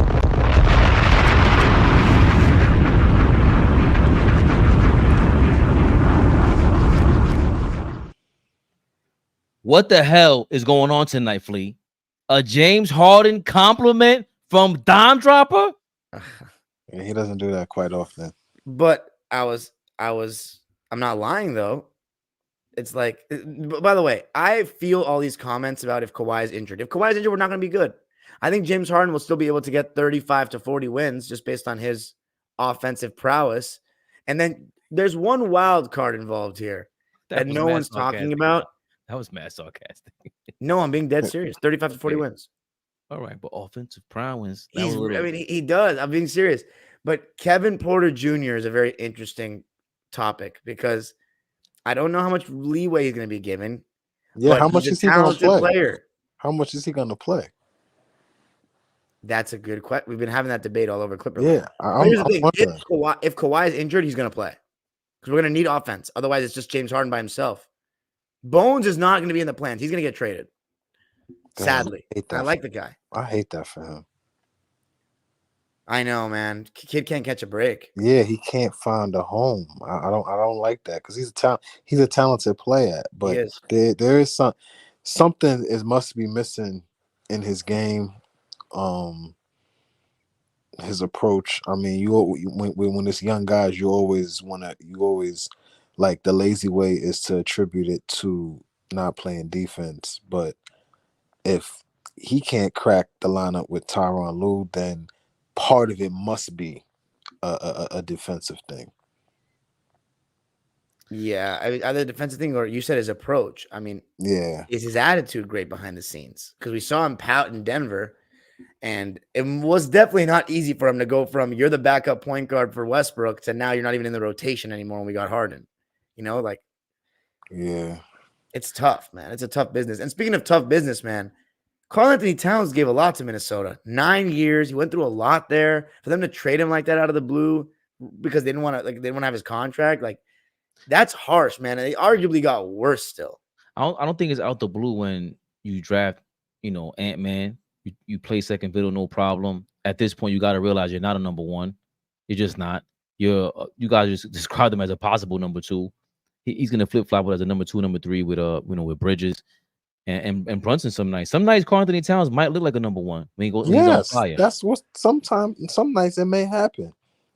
What the hell is going on tonight, Flea? A James Harden compliment from Dime Dropper? Yeah, he doesn't do that quite often. But I'm not lying though. It's like, by the way, I feel all these comments about if Kawhi is injured. If Kawhi is injured, we're not going to be good. I think James Harden will still be able to get 35 to 40 wins just based on his offensive prowess. And then there's one wild card involved here that no one's talking about. That was mad sarcastic. No, I'm being dead serious. 35 to 40 wins. All right, but offensive prowess. He does. I'm being serious. But Kevin Porter Jr. is a very interesting topic because I don't know how much leeway he's going to be given. Yeah, how much is he going to play? Player. How much is he going to play? That's a good question. We've been having that debate all over Clipper. Yeah, here's the thing. If Kawhi is injured, he's going to play because we're going to need offense. Otherwise, it's just James Harden by himself. Bones is not going to be in the plans. He's going to get traded. Sadly. I like the guy. I hate that for him. I know, man. Kid can't catch a break. Yeah, he can't find a home. I don't like that because he's a talented player, but there is something must be missing in his game. His approach. I mean, when it's young guys, you always like the lazy way is to attribute it to not playing defense. But if he can't crack the lineup with Tyronn Lue, then part of it must be a defensive thing. Yeah, either defensive thing or you said his approach. I mean, is his attitude great behind the scenes? Because we saw him pout in Denver, and it was definitely not easy for him to go from you're the backup point guard for Westbrook to now you're not even in the rotation anymore when we got Harden. It's tough, man. It's a tough business. And speaking of tough business, man, Karl Anthony Towns gave a lot to Minnesota. 9 years. He went through a lot there. For them to trade him like that out of the blue because they didn't want to have his contract. Like, that's harsh, man. And they arguably got worse still. I don't think it's out the blue when you draft, Ant-Man. You play second fiddle, no problem. At this point, you got to realize you're not a number one. You're just not. You guys just describe them as a possible number two. He's gonna flip flop as a number two, number three with with Bridges and Brunson. Some nights, Karl Anthony Towns might look like a number one when he's on fire. That's what some nights it may happen.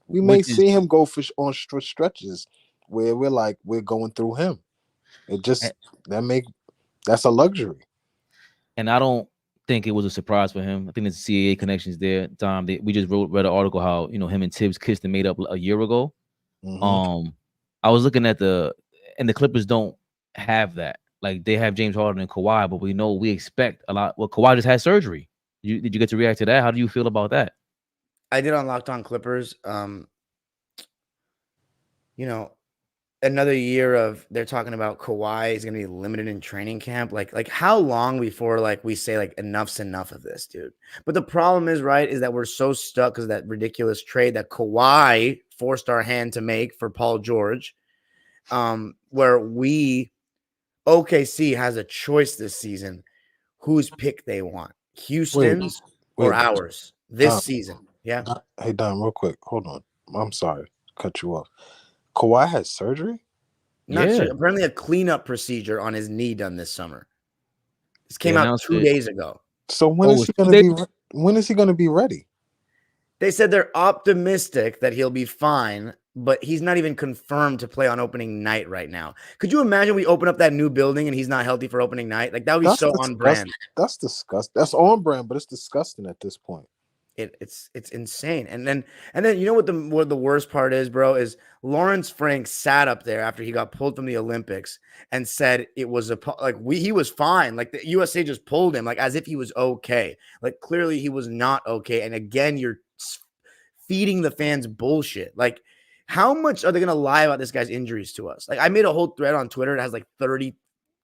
We may see him go on stretches where we're going through him. That's a luxury. And I don't think it was a surprise for him. I think there's CAA connections there. Tom, we just read an article how him and Thibs kissed and made up a year ago. Mm-hmm. I was looking at the Clippers don't have that. Like, they have James Harden and Kawhi, but we expect a lot. Well, Kawhi just had surgery. Did you get to react to that? How do you feel about that? I did on Locked On Clippers. Another year of they're talking about Kawhi is going to be limited in training camp. Like how long before we say enough's enough of this, dude? But the problem is that we're so stuck because of that ridiculous trade that Kawhi forced our hand to make for Paul George, where OKC has a choice this season whose pick they want, Houston's or ours this season. Yeah. Hey, Don, real quick. Hold on. I'm sorry. Cut you off. Kawhi had surgery? Apparently a cleanup procedure on his knee done this summer. This came out 2 days ago. So when is he going to be ready? They said they're optimistic that he'll be fine, but he's not even confirmed to play on opening night right now. Could you imagine we open up that new building and he's not healthy for opening night? That would be on brand. That's disgusting. That's on brand, but it's disgusting at this point. It's insane. And then you know what the worst part is, bro, is Lawrence Frank sat up there after he got pulled from the Olympics and said it was he was fine. Like the USA just pulled him, like as if he was okay. Like clearly he was not okay. And again, you're feeding the fans bullshit. Like, how much are they gonna lie about this guy's injuries to us? Like, I made a whole thread on Twitter. It has like 30.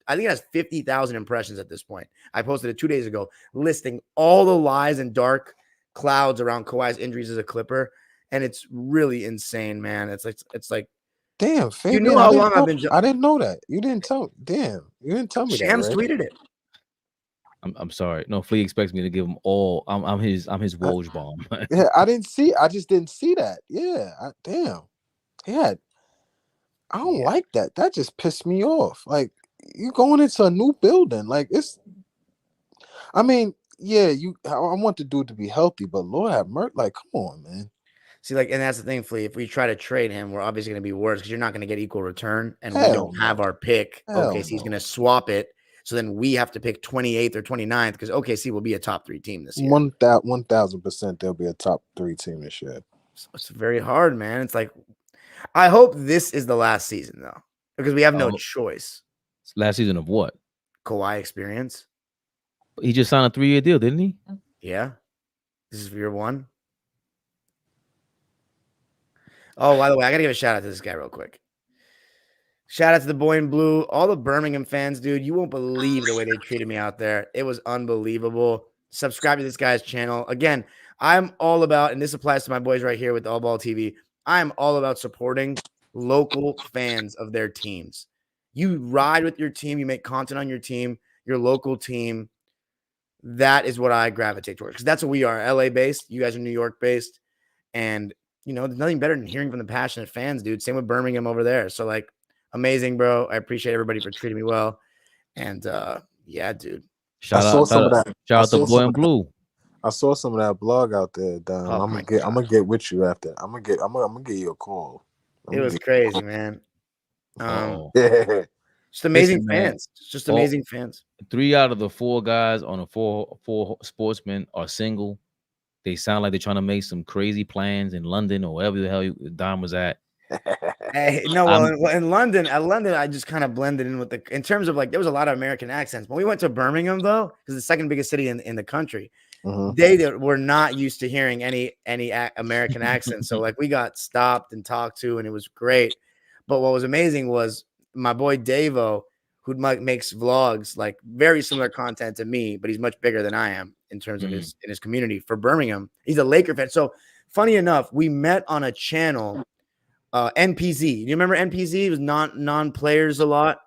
I think it has 50,000 impressions at this point. I posted it 2 days ago, listing all the lies and dark clouds around Kawhi's injuries as a Clipper, and it's really insane, man. It's like, damn, Fabian, you know how long I've been. I didn't know that. You didn't tell. Damn, you didn't tell me Shams that. Right? tweeted it. I'm sorry. No, Flea expects me to give him all. I'm his Woj bomb. Yeah, I didn't see. I just didn't see that. Yeah, damn. Yeah, I don't like that. That just pissed me off. Like, you going into a new building. Like, it's. I mean, yeah, I want the dude to be healthy, but Lord have mercy. Like, come on, man. See, like, and that's the thing, Flea. If we try to trade him, we're obviously going to be worse because you're not going to get equal return, and we don't have our pick. OKC is going to swap it, so then we have to pick 28th or 29th because OKC will be a top 3 team this year. 1,000% they'll be a top 3 team this year. So it's very hard, man. It's like, I hope this is the last season though, because we have no choice. Last season of what? Kawhi experience. He just signed a 3-year deal, didn't he? Yeah. This is year 1. Oh, by the way, I got to give a shout out to this guy real quick. Shout out to the boy in blue, all the Birmingham fans, dude. You won't believe the way they treated me out there. It was unbelievable. Subscribe to this guy's channel. Again, I'm all about, and this applies to my boys right here with AllBall TV, I'm all about supporting local fans of their teams. You ride with your team, you make content on your team, your local team. That is what I gravitate towards because that's what we are, LA based. You guys are New York based. And, you know, there's nothing better than hearing from the passionate fans, dude. Same with Birmingham over there. So, like, amazing, bro. I appreciate everybody for treating me well. And, yeah, dude. Shout out to boy in blue. I saw some of that blog out there, Don. I'm gonna get with you after. I'm gonna get you a call. It was crazy, man. Yeah. Just amazing fans. Just amazing fans. 3 out of the 4 guys on the four sportsmen are single. They sound like they're trying to make some crazy plans in London or wherever the hell Don was at. Hey, no, well, in London, I just kind of blended in with in terms of like, there was a lot of American accents. When we went to Birmingham, though, because the second biggest city in the country, they were not used to hearing any American accents. So like we got stopped and talked to, and it was great. But what was amazing was my boy Davo, who makes vlogs, like very similar content to me, but he's much bigger than I am in terms of his community for Birmingham. He's a Laker fan. So funny enough, we met on a channel, NPZ. You remember NPZ? It was non-players a lot.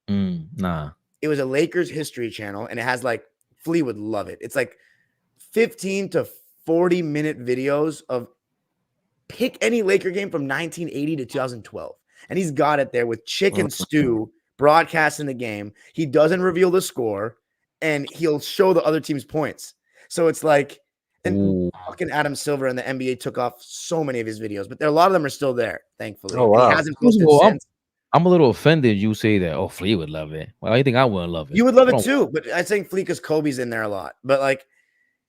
Nah. It was a Lakers history channel, and it has like, Flea would love it. It's like 15 to 40 minute videos of pick any Laker game from 1980 to 2012. And he's got it there with Chicken Stew broadcasting the game. He doesn't reveal the score, and he'll show the other team's points. So it's like, and fucking Adam Silver and the NBA took off so many of his videos, but a lot of them are still there, thankfully. Oh, wow. He hasn't posted since. I'm a little offended you say that. Oh, Flea would love it. Well, I think I wouldn't love it. You would love it too, but I think Flea because Kobe's in there a lot. But like,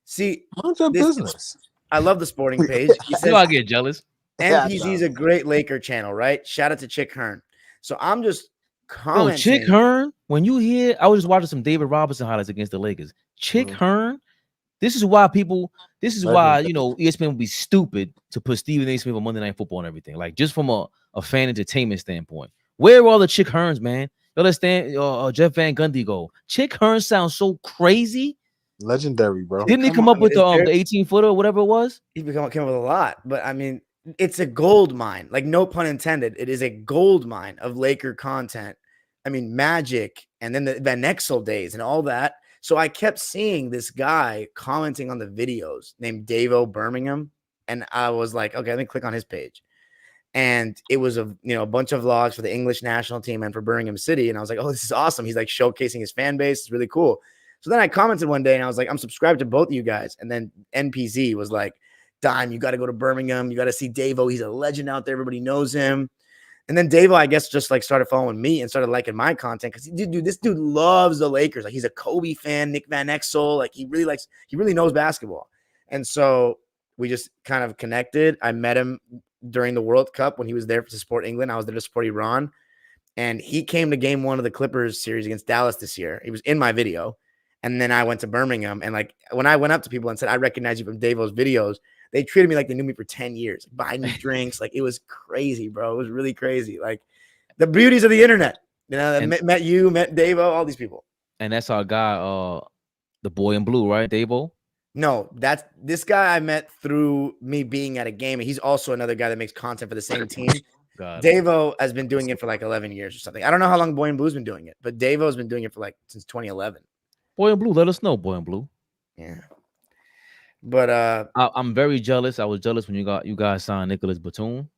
see, what's your business? I love the sporting page. He says, I get jealous. NPZ is a great Laker channel, right? Shout out to Chick Hearn. So I'm just commenting. Oh, Chick Hearn, when you hear, I was just watching some David Robinson highlights against the Lakers. Chick Hearn, this is why you know, ESPN would be stupid to put Stephen A. Smith on Monday Night Football and everything. Like, just from a fan entertainment standpoint. Where are all the Chick Hearns, man? You understand? Jeff Van Gundy go. Chick Hearn sounds so crazy. Legendary, bro. Didn't he come up with the 18-footer or whatever it was? He came up with a lot, but I mean, it's a gold mine. Like, no pun intended. It is a gold mine of Laker content. I mean, Magic and then the Van Exel days and all that. So I kept seeing this guy commenting on the videos named Davo Birmingham, and I was like, okay, let me click on his page. And it was a bunch of vlogs for the English national team and for Birmingham City. And I was like, oh, this is awesome. He's like showcasing his fan base. It's really cool. So then I commented one day and I was like, I'm subscribed to both of you guys. And then NPZ was like, Dime, you got to go to Birmingham. You got to see Davo. He's a legend out there. Everybody knows him. And then Davo, I guess, just like started following me and started liking my content because this dude loves the Lakers. Like, he's a Kobe fan, Nick Van Exel. Like, he really knows basketball. And so we just kind of connected. I met him during the World Cup when he was there to support England. I was there to support Iran. And he came to game 1 of the Clippers series against Dallas this year. He was in my video. And then I went to Birmingham. And like when I went up to people and said, I recognize you from Davo's videos, they treated me like they knew me for 10 years, buying me drinks. Like it was crazy, bro. It was really crazy. Like the beauties of the internet. You know, met you, met Davo, all these people. And that's our guy, the boy in blue, right? Davo? No, that's this guy I met through me being at a game. And he's also another guy that makes content for the same team. Davo has been doing it for like 11 years or something. I don't know how long Boy in Blue's been doing it, but Davo's been doing it for like since 2011. Boy in Blue, let us know, Boy in Blue. Yeah. But I'm very jealous. I was jealous when you guys signed Nicholas Batum.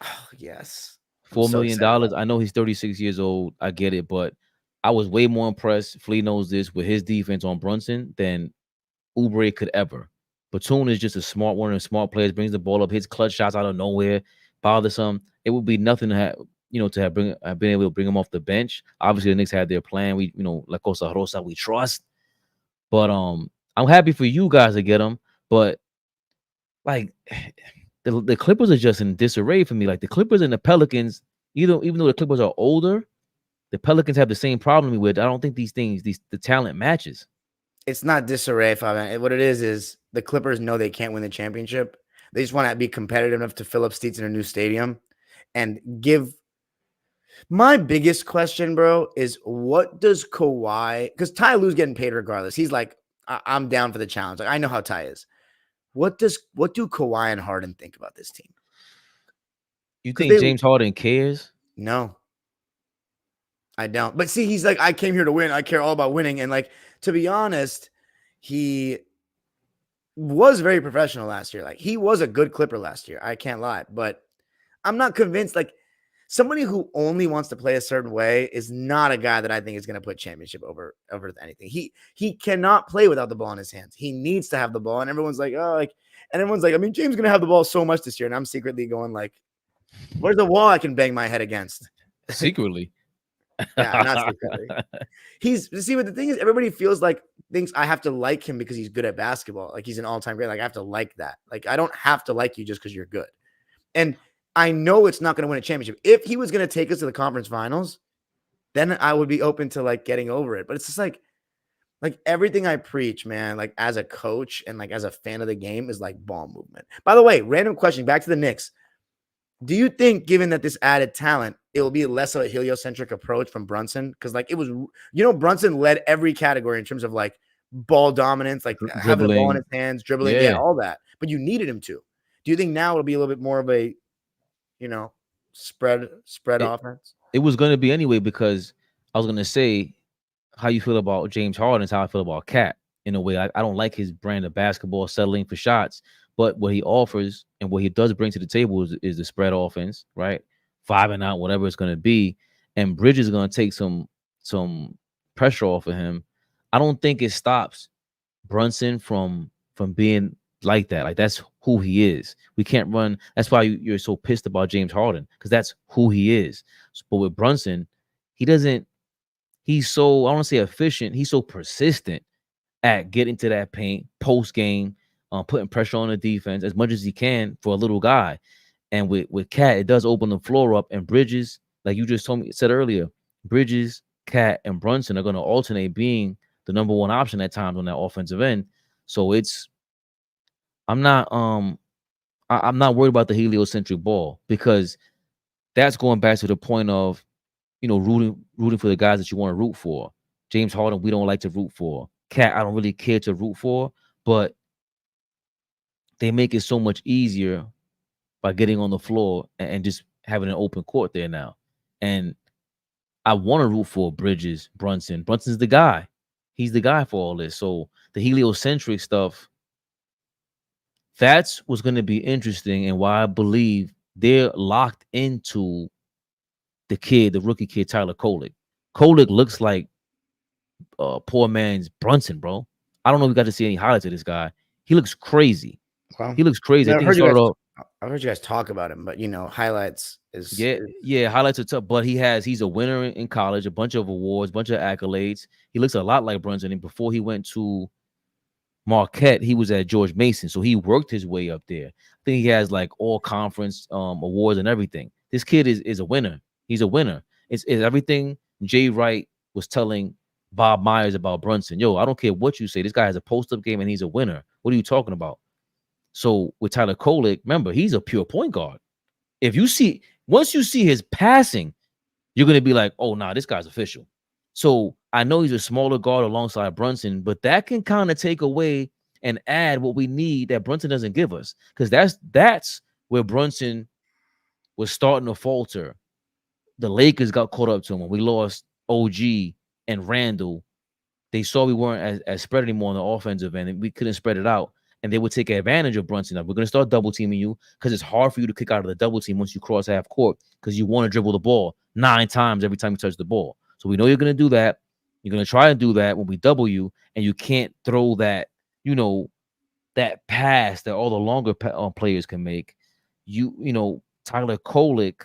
Oh, yes. $4 million. I know he's 36 years old. I get it, but I was way more impressed. Flea knows this with his defense on Brunson than Oubre could ever. Batum is just a smart one of smart players, brings the ball up, hits clutch shots out of nowhere, bothersome. It would be nothing to have, been able to bring him off the bench. Obviously, the Knicks had their plan. We, La Cosa Rosa, we trust. But I'm happy for you guys to get him. But like the Clippers are just in disarray for me. Like the Clippers and the Pelicans, even though the Clippers are older, the Pelicans have the same problem with. I don't think the talent matches. It's not disarray, Fabian. What it is the Clippers know they can't win the championship. They just want to be competitive enough to fill up seats in a new stadium and give. My biggest question, bro, is what does Kawhi, because Ty Lue's getting paid regardless. He's like, I'm down for the challenge. Like, I know how Ty is. What do Kawhi and Harden think about this team? You think James Harden cares? No, I don't. But see, he's like, I came here to win. I care all about winning. And like, to be honest, he was very professional last year. Like he was a good Clipper last year. I can't lie, but I'm not convinced. Like somebody who only wants to play a certain way is not a guy that I think is going to put championship over anything. He cannot play without the ball in his hands. He needs to have the ball. And everyone's like, I mean, James is going to have the ball so much this year. And I'm secretly going like, where's the wall I can bang my head against? Secretly. Yeah, not secretly. But the thing is, everybody thinks I have to like him because he's good at basketball. Like he's an all-time great. Like I have to like that. Like I don't have to like you just because you're good. And I know it's not going to win a championship. If he was going to take us to the conference finals, then I would be open to like getting over it. But it's just like everything I preach, man, like as a coach and like as a fan of the game is like ball movement. By the way, random question back to the Knicks. Do you think, given that this added talent, it will be less of a heliocentric approach from Brunson? Because like it was, Brunson led every category in terms of like ball dominance, like having the ball in his hands, dribbling, all that. But you needed him to. Do you think now it'll be a little bit more of a, spread offense? It was going to be anyway, because I was going to say how you feel about James Harden is how I feel about Cat. In a way, I don't like his brand of basketball, settling for shots. But what he offers and what he does bring to the table is the spread offense, right? 5 and out, whatever it's going to be. And Bridges is going to take some pressure off of him. I don't think it stops Brunson from being like that. Like that's who he is. We can't run. That's why you're so pissed about James Harden, because that's who he is. But with Brunson, he's so, I don't want to say efficient. He's so persistent at getting to that paint post game. Putting pressure on the defense as much as he can for a little guy. And with Cat, it does open the floor up. And Bridges, like you just said earlier, Bridges, Cat, and Brunson are going to alternate being the number one option at times on that offensive end. So I'm not worried about the heliocentric ball, because that's going back to the point of, rooting for the guys that you want to root for. James Harden, we don't like to root for. Cat, I don't really care to root for, but they make it so much easier by getting on the floor and just having an open court there now. And I want to root for Bridges, Brunson. Brunson's the guy. He's the guy for all this. So the heliocentric stuff, that's what's going to be interesting, and why I believe they're locked into the rookie kid, Tyler Kolek. Kolek looks like poor man's Brunson, bro. I don't know if we got to see any highlights of this guy. He looks crazy. Wow. He looks crazy. I've heard you guys talk about him, but highlights is highlights are tough. But he's a winner in college, a bunch of awards, bunch of accolades. He looks a lot like Brunson. And before he went to Marquette, he was at George Mason, so he worked his way up there. I think he has like all conference awards and everything. This kid is a winner. He's a winner. It's everything Jay Wright was telling Bob Myers about Brunson. Yo, I don't care what you say. This guy has a post-up game and he's a winner. What are you talking about? So with Tyler Kolek, remember, he's a pure point guard. Once you see his passing, you're gonna be like, oh nah, this guy's official. So I know he's a smaller guard alongside Brunson, but that can kind of take away and add what we need that Brunson doesn't give us. Because that's where Brunson was starting to falter. The Lakers got caught up to him when we lost OG and Randle. They saw we weren't as spread anymore on the offensive end, and we couldn't spread it out. And they would take advantage of Brunson. We're going to start double teaming you because it's hard for you to kick out of the double team once you cross half court because you want to dribble the ball 9 times every time you touch the ball. So we know you're going to do that. You're going to try and do that when we double you, and you can't throw that, that pass that all the longer players can make. Tyler Kolek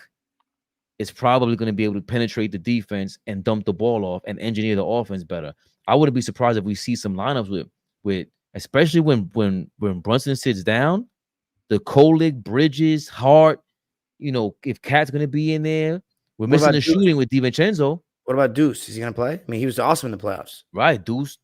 is probably going to be able to penetrate the defense and dump the ball off and engineer the offense better. I wouldn't be surprised if we see some lineups with especially when Brunson sits down, the Kolek, Bridges, Hart, if Cat's going to be in there. We're missing the shooting with Divecenzo. What about Deuce? Is he going to play? I mean, he was awesome in the playoffs. Right, Deuce.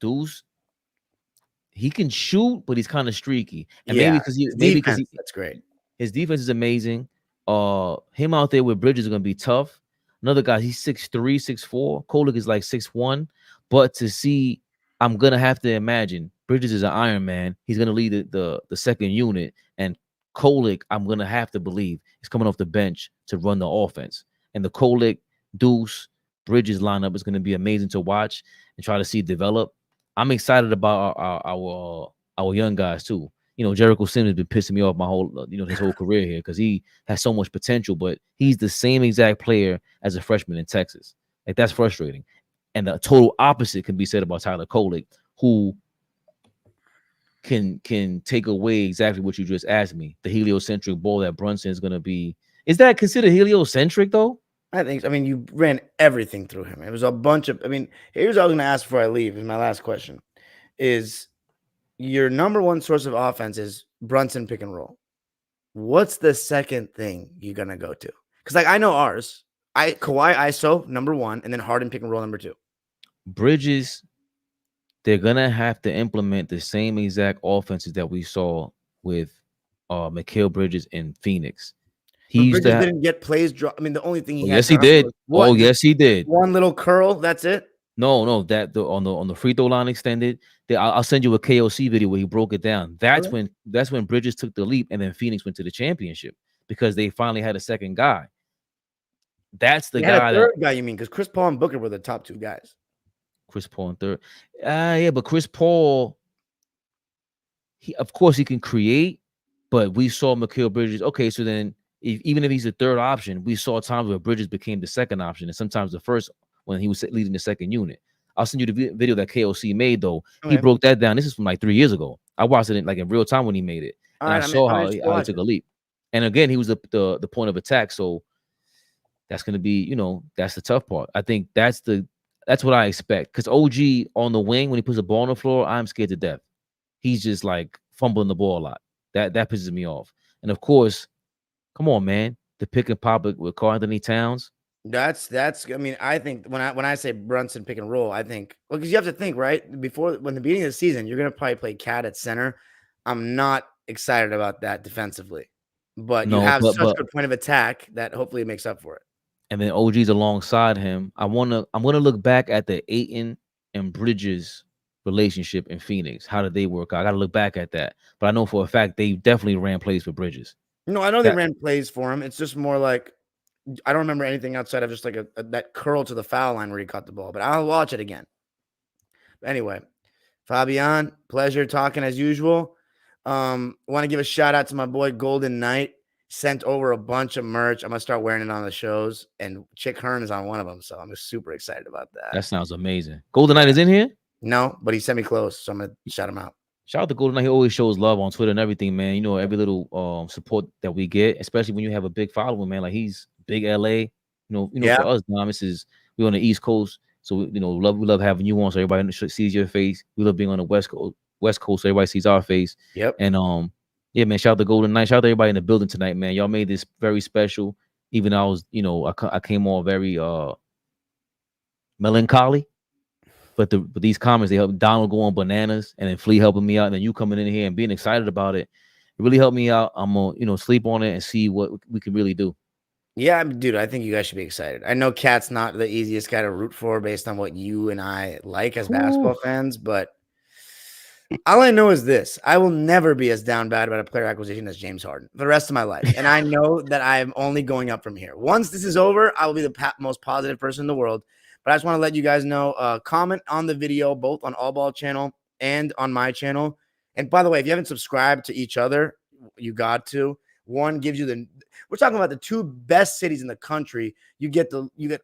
He can shoot, but he's kind of streaky. And maybe because that's great. His defense is amazing. Him out there with Bridges is going to be tough. Another guy, he's 6'3", 6'4". Kolek is like 6'1". But to see, I'm going to have to imagine Bridges is an Iron Man. He's going to lead the second unit. And Kolek, I'm going to have to believe, is coming off the bench to run the offense. And the Kolek, Deuce, Bridges lineup is going to be amazing to watch and try to see develop. I'm excited about our young guys too. Jericho Sims has been pissing me off my whole, his whole career here because he has so much potential, but he's the same exact player as a freshman in Texas. Like, that's frustrating. And the total opposite can be said about Tyler Kolek, who can take away exactly what you just asked me. The heliocentric ball that Brunson is going to be. Is that considered heliocentric though? I think. I mean, you ran everything through him. It was a bunch of. I mean, here's what I was going to ask before I leave. Is my last question. Is your number one source of offense is Brunson pick and roll. What's the second thing you're going to go to? Because I know ours. Kawhi ISO number 1, and then Harden pick and roll number 2. Bridges, they're gonna have to implement the same exact offenses that we saw with Mikal Bridges in Phoenix. He didn't get plays. I mean, the only thing he had. Yes, he did. Yes, he did. One little curl. That's it. No, that on the free throw line extended. I'll send you a KOC video where he broke it down. That's when Bridges took the leap, and then Phoenix went to the championship because they finally had a second guy. That's the guy. Third guy, you mean? Because Chris Paul and Booker were the top 2 guys. Chris Paul in third. Yeah, but Chris Paul, of course he can create, but we saw Mikal Bridges. Okay, so then even if he's the third option, we saw times where Bridges became the second option, and sometimes the first when he was leading the second unit. I'll send you the video that KOC made though. Okay. He broke that down. This is from like 3 years ago. I watched it in real time when he made it, and I saw how he took a leap. And again, he was the point of attack. So that's going to be, that's the tough part. I think that's what I expect. Because OG on the wing, when he puts the ball on the floor, I'm scared to death. He's just like fumbling the ball a lot. That pisses me off. And of course, come on, man, the pick and pop with Karl Anthony Towns. That's. I mean, I think when I say Brunson pick and roll, I think because you have to think right when the beginning of the season, you're gonna probably play Cat at center. I'm not excited about that defensively, but you have such a good point of attack that hopefully it makes up for it. And then OG's alongside him. I'm gonna look back at the Ayton and Bridges relationship in Phoenix. How did they work out? I gotta look back at that. But I know for a fact they definitely ran plays for Bridges. No, I know they ran plays for him. It's just more like I don't remember anything outside of just like that curl to the foul line where he caught the ball. But I'll watch it again. Anyway, Fabian, pleasure talking as usual. Want to give a shout out to my boy Golden Knight. Sent over a bunch of merch. I'm gonna start wearing it on the shows, and Chick Hearn is on one of them, so I'm just super excited about that. That sounds amazing. Golden Knight is in here? No, but he sent me close, so I'm gonna shout him out. Shout out to Golden Knight. He always shows love on Twitter and everything, man. Every little support that we get, especially when you have a big following, man. Like he's big LA. For us, Dom, we're on the East Coast, so we love having you on, so everybody sees your face. We love being on the West Coast. West Coast, so everybody sees our face. Yep. And yeah, man, shout out to Golden Knights. Shout out to everybody in the building tonight, man. Y'all made this very special. Even though I was, you know, I came on very melancholy. But these comments, they helped Donald go on bananas, and then Flea helping me out, and then you coming in here and being excited about it. It really helped me out. I'm gonna, you know, sleep on it and see what we can really do. Yeah, dude, I think you guys should be excited. I know Cat's not the easiest guy to root for based on what you and I like as basketball fans, but all I know is this. I will never be as down bad about a player acquisition as James Harden for the rest of my life. And I know that I am only going up from here. Once this is over, I will be the most positive person in the world. But I just want to let you guys know, comment on the video, both on AllBall channel and on my channel. And by the way, if you haven't subscribed to each other, you got to. One gives you we're talking about the two best cities in the country. You get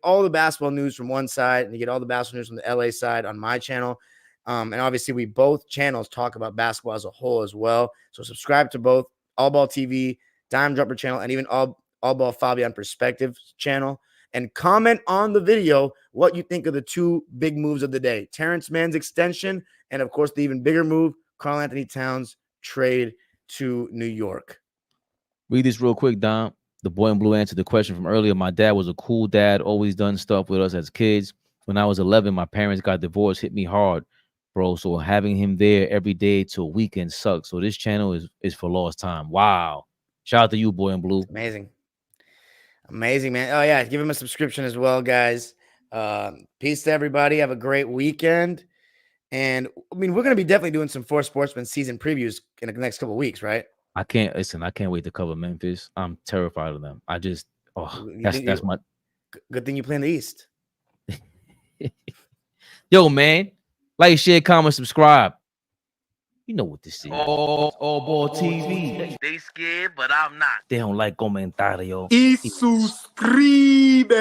all the basketball news from one side, and you get all the basketball news from the LA side on my channel. And obviously, we both channels talk about basketball as a whole as well. So subscribe to both AllBall TV, Dime Dropper channel, and even AllBall Fabian PerspecTV channel. And comment on the video what you think of the two big moves of the day. Terrance Mann's extension, and of course, the even bigger move, Karl Anthony Towns trade to New York. Read this real quick, Dom. The boy in blue answered the question from earlier. My dad was a cool dad, always done stuff with us as kids. When I was 11, my parents got divorced, hit me hard, bro. So having him there every day till weekend sucks. So this channel is for lost time. Wow. Shout out to you, boy in blue. Amazing. Amazing, man. Oh, yeah. Give him a subscription as well, guys. Peace to everybody. Have a great weekend. And, I mean, we're going to be definitely doing some Four Sportsmen season previews in the next couple of weeks, right? I can't wait to cover Memphis. I'm terrified of them. That's my good thing you play in the East. Yo, man. Like, share, comment, subscribe. You know what this is. AllBall TV. They scared, but I'm not. They don't like comentario. Y suscribe.